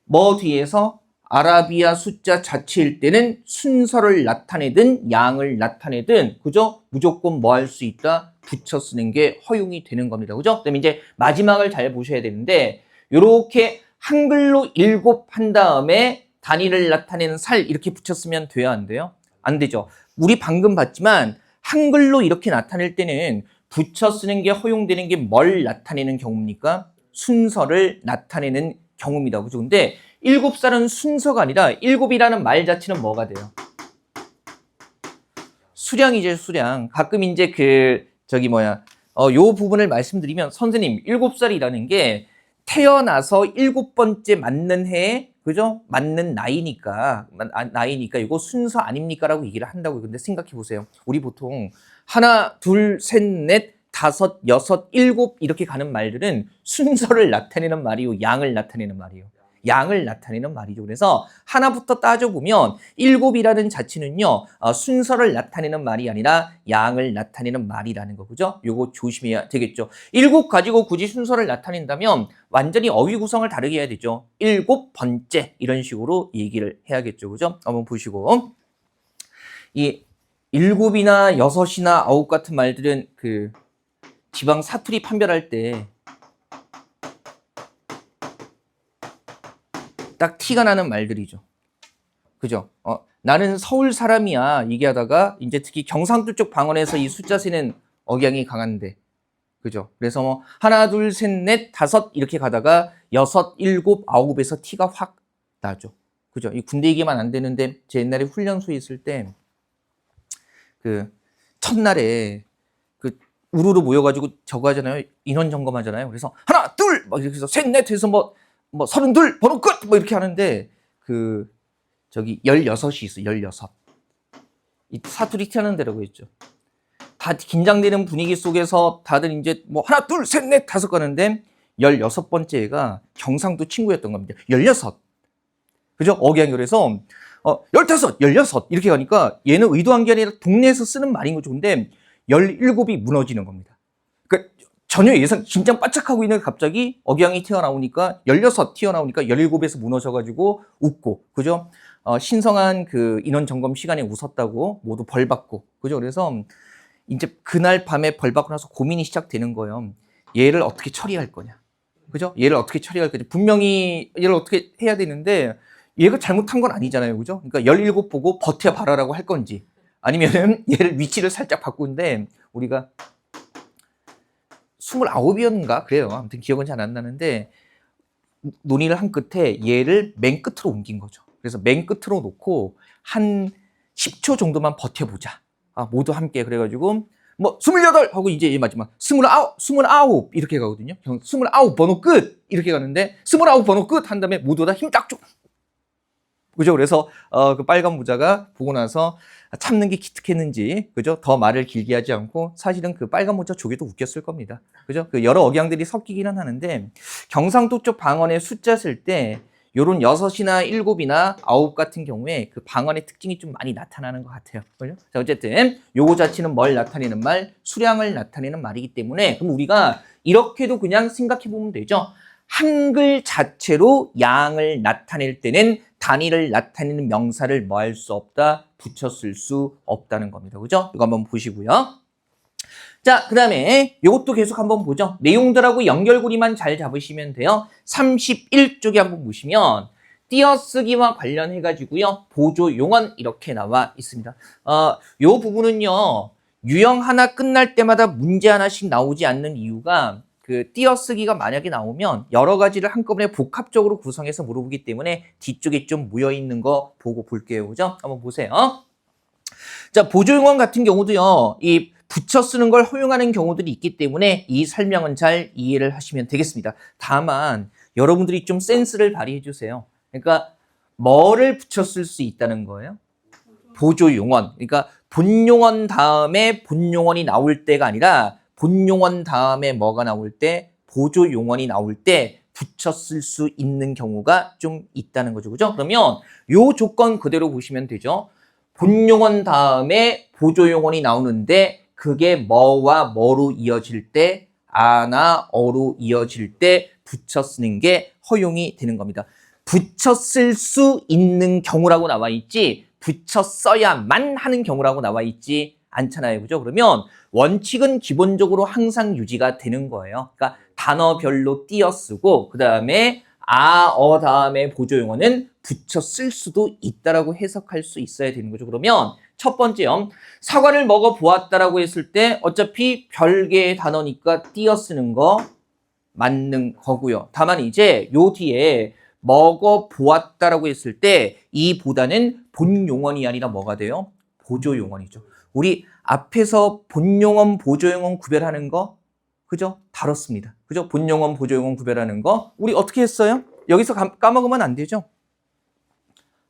Speaker 1: 뭐 뒤에서 아라비아 숫자 자체일 때는 순서를 나타내든 양을 나타내든, 그죠? 무조건 뭐 할 수 있다? 붙여 쓰는 게 허용이 되는 겁니다. 그죠? 그다음에 이제 마지막을 잘 보셔야 되는데, 요렇게 한글로 7 한 다음에 단위를 나타내는 살 이렇게 붙였으면 돼야 안 돼요? 안 되죠. 우리 방금 봤지만 한글로 이렇게 나타낼 때는 붙여 쓰는 게 허용되는 게 뭘 나타내는 경우입니까? 순서를 나타내는 경우입니다. 그죠? 근데 7살은 순서가 아니라 7이라는 말 자체는 뭐가 돼요? 수량이죠, 수량. 가끔 이제 요 부분을 말씀드리면, 선생님, 7살이라는 게 태어나서 7번째 맞는 해에, 그죠? 맞는 나이니까 이거 순서 아닙니까? 라고 얘기를 한다고요. 근데 생각해 보세요. 우리 보통 하나, 둘, 셋, 넷, 다섯, 여섯, 일곱 이렇게 가는 말들은 순서를 나타내는 말이요, 양을 나타내는 말이요. 양을 나타내는 말이죠. 그래서 하나부터 따져보면 7이라는 자체는요, 순서를 나타내는 말이 아니라 양을 나타내는 말이라는 거, 그죠? 요거 조심해야 되겠죠. 7 가지고 굳이 순서를 나타낸다면 완전히 어휘 구성을 다르게 해야 되죠. 7번째 이런 식으로 얘기를 해야겠죠. 그죠? 한번 보시고, 이 7이나 6이나 9 같은 말들은 그 지방 사투리 판별할 때 딱 티가 나는 말들이죠. 그죠? 나는 서울 사람이야 얘기하다가 이제 특히 경상도 쪽 방언에서 이 숫자 세는 억양이 강한데, 그죠? 그래서 뭐 하나, 둘, 셋, 넷, 다섯 이렇게 가다가 6, 7, 9에서 티가 확 나죠. 그죠? 이 군대 얘기만 안 되는데, 제 옛날에 훈련소에 있을 때 그 첫날에 그 우르르 모여가지고 저거 하잖아요. 인원 점검하잖아요. 그래서 하나, 둘 막 이렇게 해서 셋, 넷 해서 뭐 32 번호 끝! 뭐 이렇게 하는데, 16이 있어, 16. 이 사투리 튀어나온 데라고 했죠. 다 긴장되는 분위기 속에서 다들 이제 뭐 하나, 둘, 셋, 넷, 다섯 가는데 16번째 애가 경상도 친구였던 겁니다. 16. 그죠? 억양이 그래서 15, 16 이렇게 가니까 얘는 의도한 게 아니라 동네에서 쓰는 말인 거죠. 근데 17이 무너지는 겁니다. 그러니까 전혀 예상, 긴장 바짝하고 있는데 갑자기 억양이 튀어나오니까 16 튀어나오니까 17에서 무너져가지고 웃고, 그죠? 신성한 그 인원 점검 시간에 웃었다고 모두 벌 받고, 그죠? 그래서 이제 그날 밤에 벌 받고 나서 고민이 시작되는 거예요. 얘를 어떻게 처리할 거냐, 그죠? 얘를 어떻게 처리할 거냐. 분명히 얘를 어떻게 해야 되는데 얘가 잘못한 건 아니잖아요, 그죠? 그러니까 17 보고 버텨봐라라고 할 건지, 아니면은 얘를 위치를 살짝 바꾸는데, 우리가 29이었는가 그래요. 아무튼 기억은 잘 안 나는데 논의를 한 끝에 얘를 맨 끝으로 옮긴 거죠. 그래서 맨 끝으로 놓고 한 10초 정도만 버텨보자. 모두 함께. 그래가지고 뭐 28 하고 이제 마지막 29 이렇게 가거든요. 29 번호 끝 이렇게 가는데 29 번호 끝 한 다음에 모두 다 힘 딱 줘. 그죠? 그래서 그 빨간 모자가 보고 나서 참는 게 기특했는지, 그죠? 더 말을 길게 하지 않고, 사실은 그 빨간 모자 조개도 웃겼을 겁니다. 그죠? 그 여러 억양들이 섞이기는 하는데, 경상도 쪽 방언의 숫자 쓸 때 요런 6이나 7이나 9 같은 경우에 그 방언의 특징이 좀 많이 나타나는 것 같아요. 그죠? 자, 어쨌든 요거 자체는 뭘 나타내는 말? 수량을 나타내는 말이기 때문에, 그럼 우리가 이렇게도 그냥 생각해 보면 되죠. 한글 자체로 양을 나타낼 때는 단위를 나타내는 명사를 뭐 할 수 없다? 붙여 쓸 수 없다는 겁니다. 그죠? 이거 한번 보시고요. 자, 그 다음에 이것도 계속 한번 보죠. 내용들하고 연결고리만 잘 잡으시면 돼요. 31쪽에 한번 보시면 띄어쓰기와 관련해가지고요. 보조 용언 이렇게 나와 있습니다. 요 부분은요. 유형 하나 끝날 때마다 문제 하나씩 나오지 않는 이유가, 그 띄어쓰기가 만약에 나오면 여러 가지를 한꺼번에 복합적으로 구성해서 물어보기 때문에 뒤쪽에 좀 모여있는 거 보고 볼게요. 그죠? 한번 보세요. 자, 보조용언 같은 경우도요, 이 붙여 쓰는 걸 허용하는 경우들이 있기 때문에 이 설명은 잘 이해를 하시면 되겠습니다. 다만 여러분들이 좀 센스를 발휘해 주세요. 그러니까 뭐를 붙여 쓸 수 있다는 거예요? 보조용언. 그러니까 본용언 다음에 본용언이 나올 때가 아니라 본용언 다음에 뭐가 나올 때, 보조용언이 나올 때 붙여 쓸 수 있는 경우가 좀 있다는 거죠. 그죠? 그러면 요 조건 그대로 보시면 되죠. 본용언 다음에 보조용언이 나오는데 그게 뭐와 뭐로 이어질 때, 아나 어로 이어질 때 붙여 쓰는 게 허용이 되는 겁니다. 붙여 쓸 수 있는 경우라고 나와 있지 붙여 써야만 하는 경우라고 나와 있지 않잖아요. 그죠? 그러면 원칙은 기본적으로 항상 유지가 되는 거예요. 그러니까 단어별로 띄어 쓰고 그 다음에 다음에 보조용어는 붙여 쓸 수도 있다라고 해석할 수 있어야 되는 거죠. 그러면 첫 번째요. 사과를 먹어 보았다라고 했을 때 어차피 별개의 단어니까 띄어 쓰는 거 맞는 거고요. 다만 이제 요 뒤에 먹어 보았다라고 했을 때 이 보다는 본용언이 아니라 뭐가 돼요? 보조용언이죠. 우리 앞에서 본용언, 보조용언 구별하는 거 그죠? 다뤘습니다. 그죠? 본용언, 보조용언 구별하는 거 우리 어떻게 했어요? 여기서 까먹으면 안 되죠?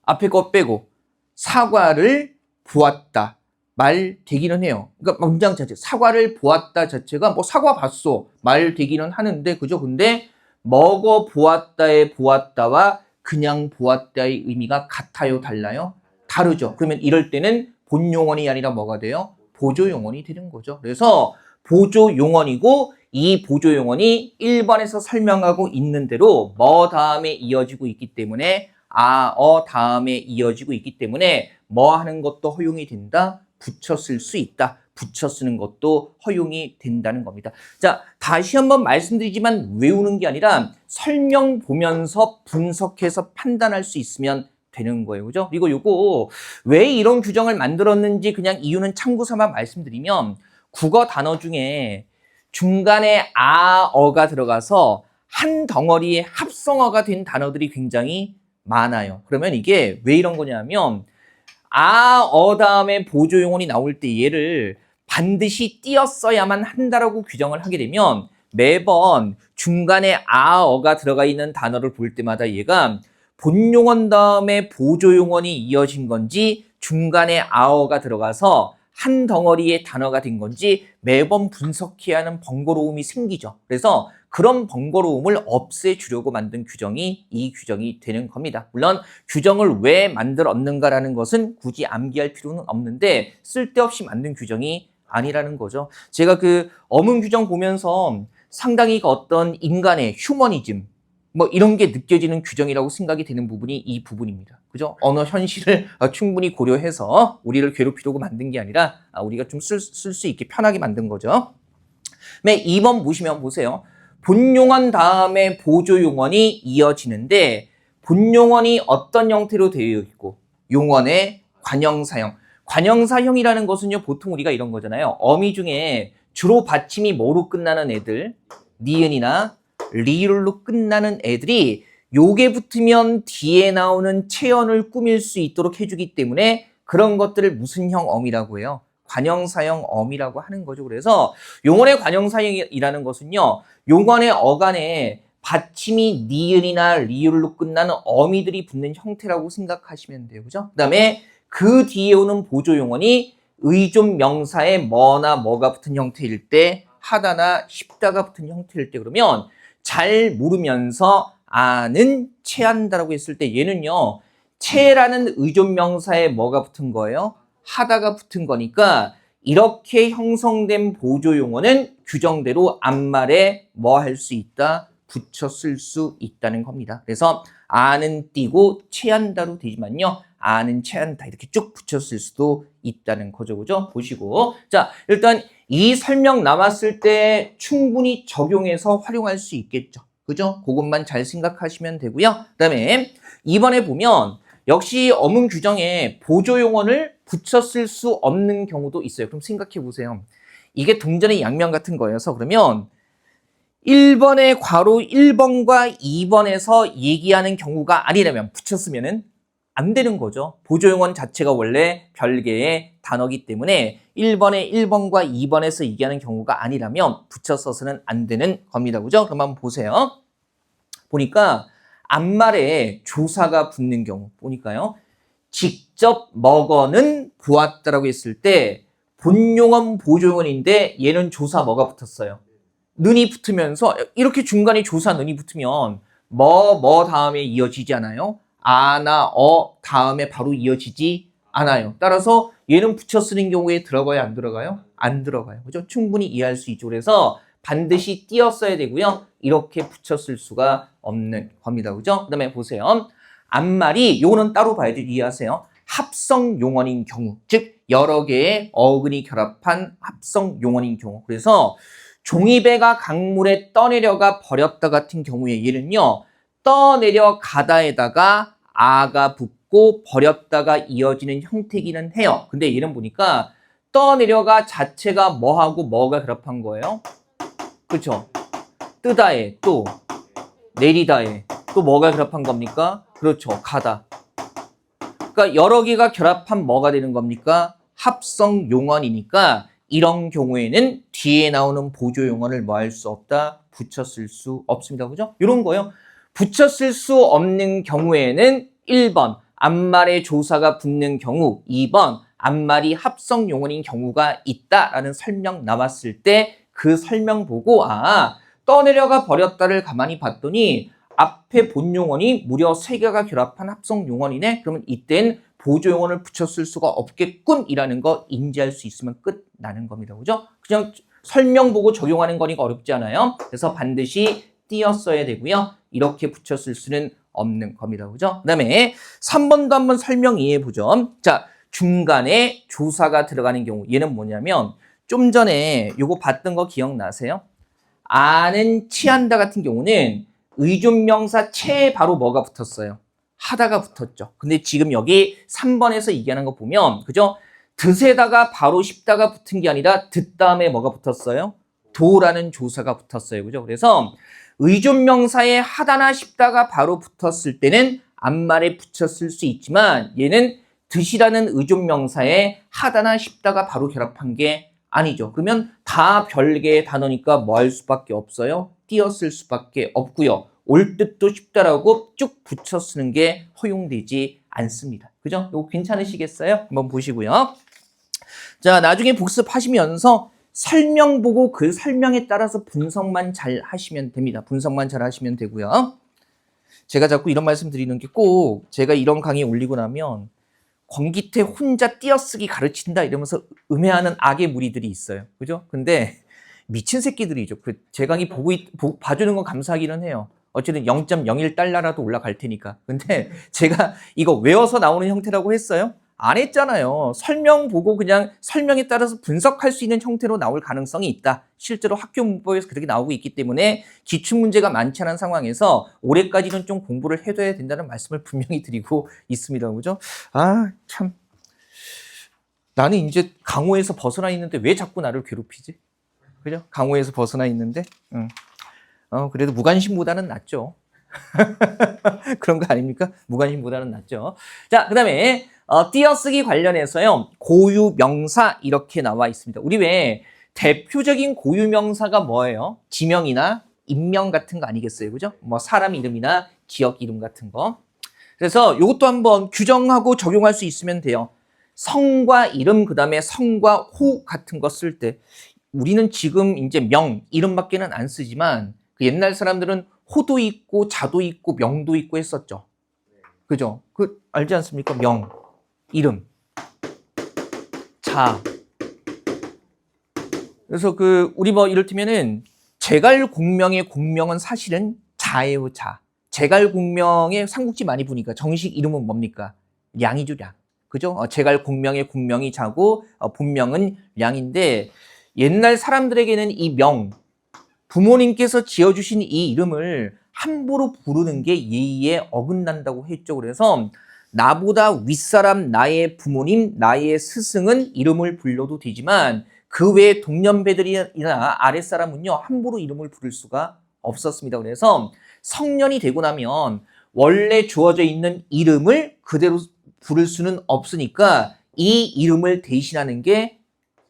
Speaker 1: 앞에 거 빼고 사과를 보았다. 말 되기는 해요. 그러니까 문장 자체 사과를 보았다 자체가 뭐 사과 봤어. 말 되기는 하는데 그죠? 근데 먹어 보았다의 보았다와 그냥 보았다의 의미가 같아요? 달라요? 다르죠. 그러면 이럴 때는 본용언이 아니라 뭐가 돼요? 보조용언이 되는 거죠. 그래서 보조용언이고 이 보조용언이 1번에서 설명하고 있는 대로 뭐 다음에 이어지고 있기 때문에 다음에 이어지고 있기 때문에 뭐 하는 것도 허용이 된다. 붙여 쓸 수 있다. 붙여 쓰는 것도 허용이 된다는 겁니다. 자, 다시 한번 말씀드리지만 외우는 게 아니라 설명 보면서 분석해서 판단할 수 있으면 되는 거예요. 그죠? 그리고 요거 왜 이런 규정을 만들었는지 그냥 이유는 참고 삼아 말씀드리면 국어 단어 중에 중간에 어가 들어가서 한 덩어리의 합성어가 된 단어들이 굉장히 많아요. 그러면 이게 왜 이런 거냐면 다음에 보조용언이 나올 때 얘를 반드시 띄었어야만 한다라고 규정을 하게 되면 매번 중간에 어가 들어가 있는 단어를 볼 때마다 얘가 본용언 다음에 보조용언이 이어진 건지 중간에 어가 들어가서 한 덩어리의 단어가 된 건지 매번 분석해야 하는 번거로움이 생기죠. 그래서 그런 번거로움을 없애주려고 만든 규정이 이 규정이 되는 겁니다. 물론 규정을 왜 만들었는가라는 것은 굳이 암기할 필요는 없는데 쓸데없이 만든 규정이 아니라는 거죠. 제가 그 어문 규정 보면서 상당히 어떤 인간의 휴머니즘 뭐 이런 게 느껴지는 규정이라고 생각이 되는 부분이 이 부분입니다. 그죠? 언어 현실을 충분히 고려해서 우리를 괴롭히려고 만든 게 아니라 우리가 좀 쓸 수 있게 편하게 만든 거죠. 네, 2번 보시면 보세요. 본용언 다음에 보조용언이 이어지는데 본용언이 어떤 형태로 되어 있고 용언의 관형사형. 관형사형이라는 것은요 보통 우리가 이런 거잖아요. 어미 중에 주로 받침이 뭐로 끝나는 애들 니은이나 리을로 끝나는 애들이 요게 붙으면 뒤에 나오는 체언을 꾸밀 수 있도록 해주기 때문에 그런 것들을 무슨 형 어미라고 해요? 관형사형 어미라고 하는 거죠. 그래서 용언의 관형사형이라는 것은요. 용언의 어간에 받침이 니은이나 리을로 끝나는 어미들이 붙는 형태라고 생각하시면 돼요. 그죠? 그 다음에 그 뒤에 오는 보조용언이 의존 명사에 뭐나 뭐가 붙은 형태일 때 하다나 쉽다가 붙은 형태일 때 그러면 잘 모르면서 아는 체한다라고 했을 때 얘는요. 체라는 의존 명사에 뭐가 붙은 거예요? 하다가 붙은 거니까 이렇게 형성된 보조용어는 규정대로 앞말에 뭐 할 수 있다? 붙여 쓸 수 있다는 겁니다. 그래서 아는 띄고 체한다로 되지만요. 아는 체한다 이렇게 쭉 붙여 쓸 수도 있다는 거죠. 그죠? 보시고. 자, 일단 이 설명 남았을 때 충분히 적용해서 활용할 수 있겠죠. 그죠? 그것만 잘 생각하시면 되고요. 그다음에 이번에 보면 역시 어문 규정에 보조용언을 붙여 쓸 수 없는 경우도 있어요. 그럼 생각해 보세요. 이게 동전의 양면 같은 거여서 그러면 1번의 괄호 1번과 2번에서 얘기하는 경우가 아니라면 붙였으면은 안 되는 거죠. 보조용언 자체가 원래 별개의 단어기 때문에 1번에 1번과 2번에서 얘기하는 경우가 아니라면 붙여 써서는 안 되는 겁니다. 그죠? 그럼 한번 보세요. 보니까 앞말에 조사가 붙는 경우 보니까요. 직접 먹어는 보았다라고 했을 때 본용언 보조용언인데 얘는 조사 뭐가 붙었어요? 는이 붙으면서 이렇게 중간에 조사 는이 붙으면 뭐 다음에 이어지지 않아요? 아나 다음에 바로 이어지지 않아요. 따라서 얘는 붙여 쓰는 경우에 들어가요? 안 들어가요? 안 들어가요. 그죠? 충분히 이해할 수 있죠. 그래서 반드시 띄었어야 되고요. 이렇게 붙였을 수가 없는 겁니다. 그죠? 그 다음에 보세요. 앞말이 요거는 따로 봐야 돼. 이해하세요. 합성 용언인 경우, 즉 여러 개의 어근이 결합한 합성 용언인 경우. 그래서 종이배가 강물에 떠내려가 버렸다 같은 경우에 얘는요. 떠내려가다에다가 아가 붙고 버렸다가 이어지는 형태기는 해요. 근데 얘는 보니까 떠내려가 자체가 뭐하고 뭐가 결합한 거예요? 그렇죠? 뜨다에 또 내리다에 또 뭐가 결합한 겁니까? 그렇죠. 가다. 그러니까 여러 개가 결합한 뭐가 되는 겁니까? 합성 용언이니까 이런 경우에는 뒤에 나오는 보조 용언을 뭐 할 수 없다? 붙였을 수 없습니다. 그죠? 이런 거요. 붙였을 수 없는 경우에는 1번 앞말에 조사가 붙는 경우, 2번 앞말이 합성 용언인 경우가 있다라는 설명 나왔을 때 그 설명 보고 떠내려가 버렸다를 가만히 봤더니 앞에 본 용언이 무려 3개가 결합한 합성 용언이네. 그러면 이땐 보조 용언을 붙였을 수가 없겠군이라는 거 인지할 수 있으면 끝나는 겁니다. 그죠? 그냥 설명 보고 적용하는 거니까 어렵지 않아요. 그래서 반드시 띄었어야 되고요. 이렇게 붙였을 수는 없는 겁니다. 그죠? 그 다음에 3번도 한번 설명 이해해 보죠. 자, 중간에 조사가 들어가는 경우 얘는 뭐냐면 좀 전에 요거 봤던 거 기억나세요? 아는 취한다 같은 경우는 의존명사 체에 바로 뭐가 붙었어요? 하다가 붙었죠. 근데 지금 여기 3번에서 얘기하는 거 보면 그죠? 드세다가 바로 싶다가 붙은 게 아니라 듣 다음에 뭐가 붙었어요? 도라는 조사가 붙었어요. 그죠? 그래서 의존명사에 하다나 싶다가 바로 붙었을 때는 앞말에 붙였을 수 있지만 얘는 드시라는 의존명사에 하다나 싶다가 바로 결합한 게 아니죠. 그러면 다 별개의 단어니까 뭐 할 수밖에 없어요? 띄었을 수밖에 없고요. 올 뜻도 쉽다라고 쭉 붙여 쓰는 게 허용되지 않습니다. 그죠? 이거 괜찮으시겠어요? 한번 보시고요. 자, 나중에 복습하시면서 설명 보고 그 설명에 따라서 분석만 잘 하시면 됩니다. 분석만 잘 하시면 되고요. 제가 자꾸 이런 말씀 드리는 게 꼭 제가 이런 강의 올리고 나면 권기태 혼자 띄어쓰기 가르친다 이러면서 음해하는 악의 무리들이 있어요. 그죠? 근데 미친 새끼들이죠. 제 강의 봐주는 건 감사하기는 해요. 어쨌든 0.01달러라도 올라갈 테니까. 근데 제가 이거 외워서 나오는 형태라고 했어요? 안 했잖아요. 설명 보고 그냥 설명에 따라서 분석할 수 있는 형태로 나올 가능성이 있다. 실제로 학교 문법에서 그렇게 나오고 있기 때문에 기출문제가 많지 않은 상황에서 올해까지는 좀 공부를 해둬야 된다는 말씀을 분명히 드리고 있습니다. 그죠? 참. 나는 이제 강호에서 벗어나 있는데 왜 자꾸 나를 괴롭히지? 그죠? 강호에서 벗어나 있는데. 그래도 무관심보다는 낫죠. 그런 거 아닙니까? 무관심보다는 낫죠. 자, 그 다음에 띄어쓰기 관련해서요. 고유명사 이렇게 나와 있습니다. 우리 왜 대표적인 고유명사가 뭐예요? 지명이나 인명 같은 거 아니겠어요? 그죠? 뭐 사람 이름이나 지역 이름 같은 거. 그래서 이것도 한번 규정하고 적용할 수 있으면 돼요. 성과 이름, 그 다음에 성과 호 같은 거 쓸 때 우리는 지금 이제 명, 이름밖에는 안 쓰지만 그 옛날 사람들은 호도 있고 자도 있고 명도 있고 했었죠. 그죠? 알지 않습니까? 명, 이름, 자. 그래서 우리 뭐 이를테면은 제갈공명의 공명은 사실은 자예요, 자. 제갈공명의 삼국지 많이 보니까 정식 이름은 뭡니까? 량이죠, 량. 그죠? 제갈공명의 공명이 자고 본명은 량인데 옛날 사람들에게는 이 명, 부모님께서 지어주신 이 이름을 함부로 부르는 게 예의에 어긋난다고 했죠. 그래서 나보다 윗사람, 나의 부모님, 나의 스승은 이름을 불러도 되지만 그 외에 동년배들이나 아랫사람은요 함부로 이름을 부를 수가 없었습니다. 그래서 성년이 되고 나면 원래 주어져 있는 이름을 그대로 부를 수는 없으니까 이 이름을 대신하는 게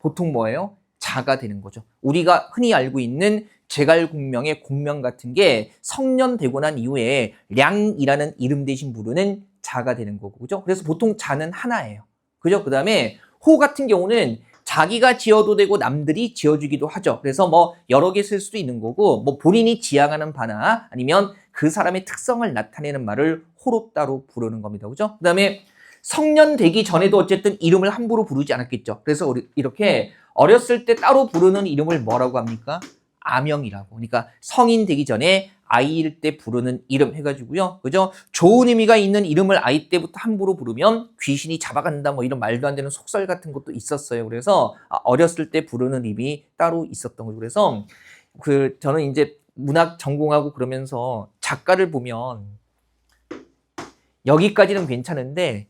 Speaker 1: 보통 뭐예요? 자가 되는 거죠. 우리가 흔히 알고 있는 제갈공명의 공명 같은 게 성년 되고 난 이후에 량이라는 이름 대신 부르는 자가 되는 거고, 그죠? 그래서 보통 자는 하나예요. 그죠? 그 다음에 호 같은 경우는 자기가 지어도 되고 남들이 지어주기도 하죠. 그래서 뭐 여러 개 쓸 수도 있는 거고, 뭐 본인이 지향하는 바나 아니면 그 사람의 특성을 나타내는 말을 호로 따로 부르는 겁니다. 그죠? 그 다음에 성년 되기 전에도 어쨌든 이름을 함부로 부르지 않았겠죠. 그래서 이렇게 어렸을 때 따로 부르는 이름을 뭐라고 합니까? 아명이라고. 그러니까 성인 되기 전에 아이일 때 부르는 이름 해가지고요. 그죠? 좋은 의미가 있는 이름을 아이 때부터 함부로 부르면 귀신이 잡아간다 뭐 이런 말도 안 되는 속설 같은 것도 있었어요. 그래서 어렸을 때 부르는 의미 따로 있었던 거죠. 그래서 저는 이제 문학 전공하고 그러면서 작가를 보면 여기까지는 괜찮은데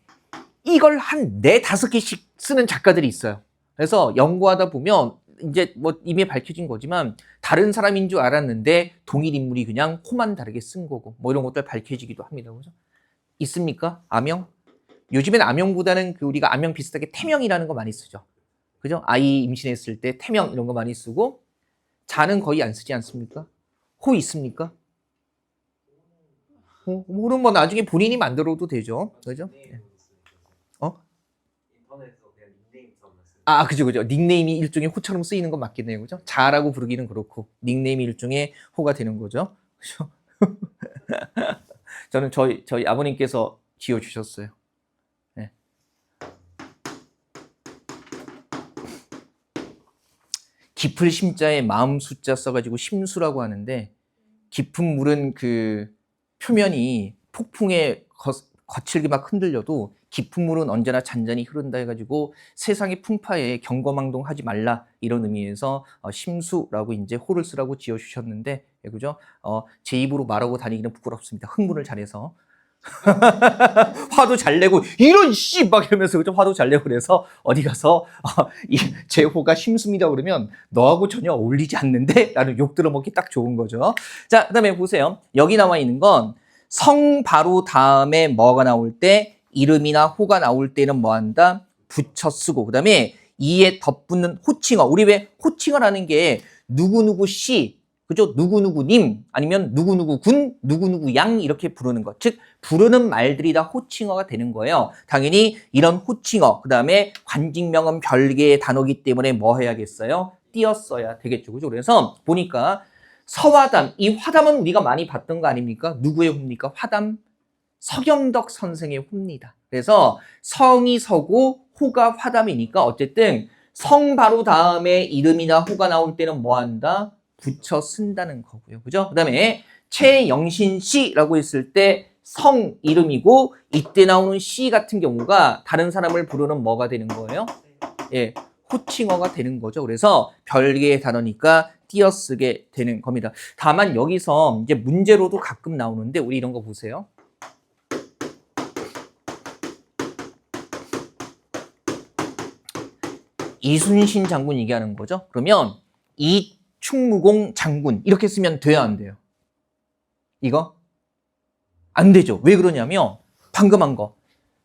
Speaker 1: 이걸 한 4-5개씩 쓰는 작가들이 있어요. 그래서 연구하다 보면 이제 뭐 이미 밝혀진 거지만 다른 사람인 줄 알았는데 동일 인물이 그냥 호만 다르게 쓴 거고 뭐 이런 것들 밝혀지기도 합니다. 그죠? 있습니까? 아명? 요즘엔 아명보다는 우리가 아명 비슷하게 태명이라는 거 많이 쓰죠. 그죠? 아이 임신했을 때 태명 이런 거 많이 쓰고 자는 거의 안 쓰지 않습니까? 호 있습니까? 호는 뭐 나중에 본인이 만들어도 되죠. 그죠? 어? 그죠. 닉네임이 일종의 호처럼 쓰이는 건 맞겠네요. 그죠? 자라고 부르기는 그렇고, 닉네임이 일종의 호가 되는 거죠. 그죠? 저는 저희 아버님께서 지어주셨어요. 네. 깊을 심자에 마음 숫자 써가지고 심수라고 하는데, 깊은 물은 그 표면이 폭풍에 거칠게 막 흔들려도 깊은 물은 언제나 잔잔히 흐른다 해가지고 세상의 풍파에 경거망동하지 말라 이런 의미에서 심수라고 이제 호를 쓰라고 지어주셨는데 그죠? 제 입으로 말하고 다니기는 부끄럽습니다. 흥분을 잘해서 화도 잘 내고 이런 씨 막 이러면서 그죠? 화도 잘 내고 그래서 어디 가서 제 호가 심수입니다 그러면 너하고 전혀 어울리지 않는데 라는 욕 들어먹기 딱 좋은 거죠. 자, 그다음에 보세요. 여기 나와 있는 건 성 바로 다음에 뭐가 나올 때 이름이나 호가 나올 때는 뭐 한다? 붙여 쓰고 그다음에 이에 덧붙는 호칭어. 우리 왜 호칭어라는 게 누구누구 씨, 그죠? 누구누구님 아니면 누구누구군, 누구누구양 이렇게 부르는 것. 즉 부르는 말들이 다 호칭어가 되는 거예요. 당연히 이런 호칭어 그다음에 관직명은 별개의 단어이기 때문에 뭐 해야겠어요? 띄었어야 되겠죠. 그죠? 그래서 보니까 서화담, 이 화담은 우리가 많이 봤던 거 아닙니까? 누구의 호입니까? 화담, 서경덕 선생의 호입니다. 그래서 성이 서고 호가 화담이니까 어쨌든 성 바로 다음에 이름이나 호가 나올 때는 뭐 한다? 붙여 쓴다는 거고요. 그죠? 그 다음에 최영신 씨라고 했을 때 성 이름이고 이때 나오는 씨 같은 경우가 다른 사람을 부르는 뭐가 되는 거예요? 예, 호칭어가 되는 거죠. 그래서 별개의 단어니까 띄어쓰게 되는 겁니다. 다만 여기서 이제 문제로도 가끔 나오는데 우리 이런 거 보세요. 이순신 장군 얘기하는 거죠. 그러면 이충무공 장군 이렇게 쓰면 돼야 안 돼요? 이거? 안 되죠. 왜 그러냐면 방금 한 거.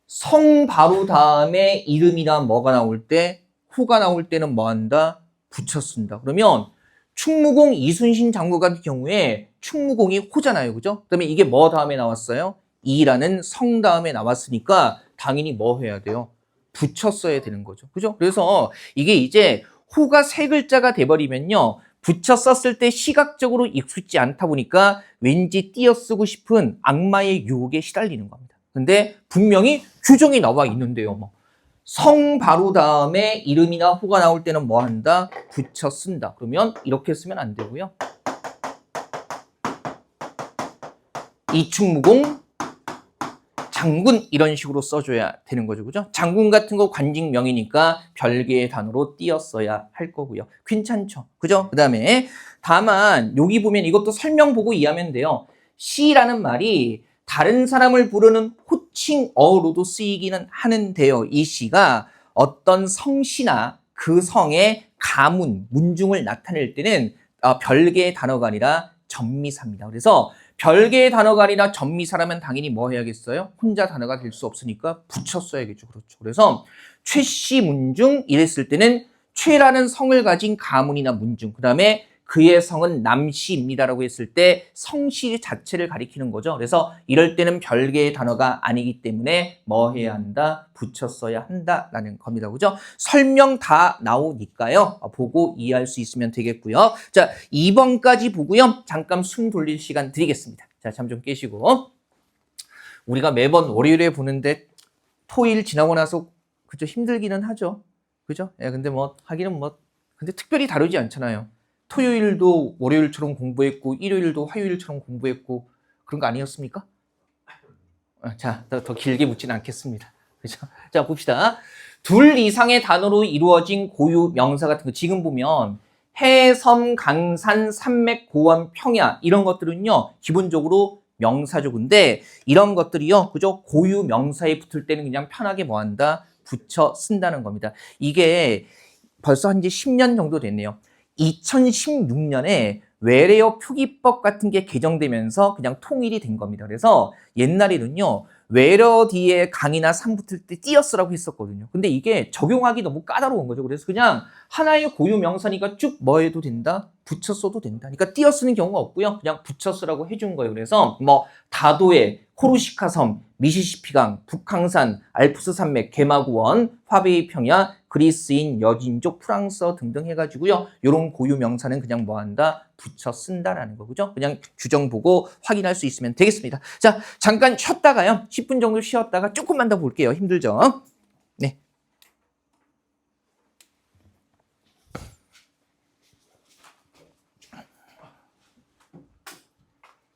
Speaker 1: 성 바로 다음에 이름이나 뭐가 나올 때 호가 나올 때는 뭐 한다? 붙여 쓴다. 그러면 충무공 이순신 장군 같은 경우에 충무공이 호잖아요. 그죠? 그다음에 이게 뭐 다음에 나왔어요? 이라는 성 다음에 나왔으니까 당연히 뭐 해야 돼요? 붙여 써야 되는 거죠. 그죠? 그래서 이게 이제 호가 3글자가 돼버리면요. 붙여 썼을 때 시각적으로 익숙지 않다 보니까 왠지 띄어쓰고 싶은 악마의 유혹에 시달리는 겁니다. 근데 분명히 규정이 나와 있는데요. 뭐. 성 바로 다음에 이름이나 호가 나올 때는 뭐 한다? 붙여 쓴다. 그러면 이렇게 쓰면 안 되고요. 이충무공 장군 이런 식으로 써줘야 되는 거죠. 그죠? 장군 같은 거 관직명이니까 별개의 단어로 띄었어야 할 거고요. 괜찮죠? 그죠? 그 다음에 다만 여기 보면 이것도 설명 보고 이해하면 돼요. 시라는 말이 다른 사람을 부르는 호칭어로도 쓰이기는 하는데요. 이 시가 어떤 성씨나 그 성의 가문, 문중을 나타낼 때는 별개의 단어가 아니라 전미사입니다. 그래서 별개의 단어가 아니라 전미사라면 당연히 뭐 해야겠어요? 혼자 단어가 될 수 없으니까 붙여 써야겠죠. 그렇죠. 그래서 최씨 문중 이랬을 때는 최라는 성을 가진 가문이나 문중, 그 다음에 그의 성은 남씨입니다라고 했을 때 성씨 자체를 가리키는 거죠. 그래서 이럴 때는 별개의 단어가 아니기 때문에 뭐 해야 한다? 붙여 써야 한다라는 겁니다. 그죠? 설명 다 나오니까요. 보고 이해할 수 있으면 되겠고요. 자, 2번까지 보고요. 잠깐 숨 돌릴 시간 드리겠습니다. 자, 잠 좀 깨시고. 우리가 매번 월요일에 보는데 토일 지나고 나서 그죠? 힘들기는 하죠. 그죠? 예, 근데 뭐 하기는 뭐 근데 특별히 다르지 않잖아요. 토요일도 월요일처럼 공부했고 일요일도 화요일처럼 공부했고 그런 거 아니었습니까? 자, 더 길게 묻지는 않겠습니다. 그죠? 자, 봅시다. 둘 이상의 단어로 이루어진 고유 명사 같은 거 지금 보면 해, 섬, 강산, 산맥, 고원, 평야 이런 것들은요 기본적으로 명사죠. 근데 이런 것들이요, 그죠? 고유 명사에 붙을 때는 그냥 편하게 뭐 한다? 붙여 쓴다는 겁니다. 이게 벌써 한 지 10년 정도 됐네요. 2016년에 외래어 표기법 같은 게 개정되면서 그냥 통일이 된 겁니다. 그래서 옛날에는요, 외래어 뒤에 강이나 산 붙을 때 띄어쓰라고 했었거든요. 근데 이게 적용하기 너무 까다로운 거죠. 그래서 그냥 하나의 고유 명사니까 쭉 뭐 해도 된다? 붙여 써도 된다. 그러니까 띄어쓰는 경우가 없고요. 그냥 붙여 쓰라고 해준 거예요. 그래서 뭐 다도해, 코르시카 섬, 미시시피강, 북항산, 알프스 산맥, 게마구원, 화베이 평야, 그리스인, 여진족, 프랑스어 등등 해가지고요. 이런 고유 명사는 그냥 뭐 한다? 붙여 쓴다라는 거, 그죠? 그냥 규정 보고 확인할 수 있으면 되겠습니다. 자, 잠깐 쉬었다가요. 10분 정도 쉬었다가 조금만 더 볼게요. 힘들죠?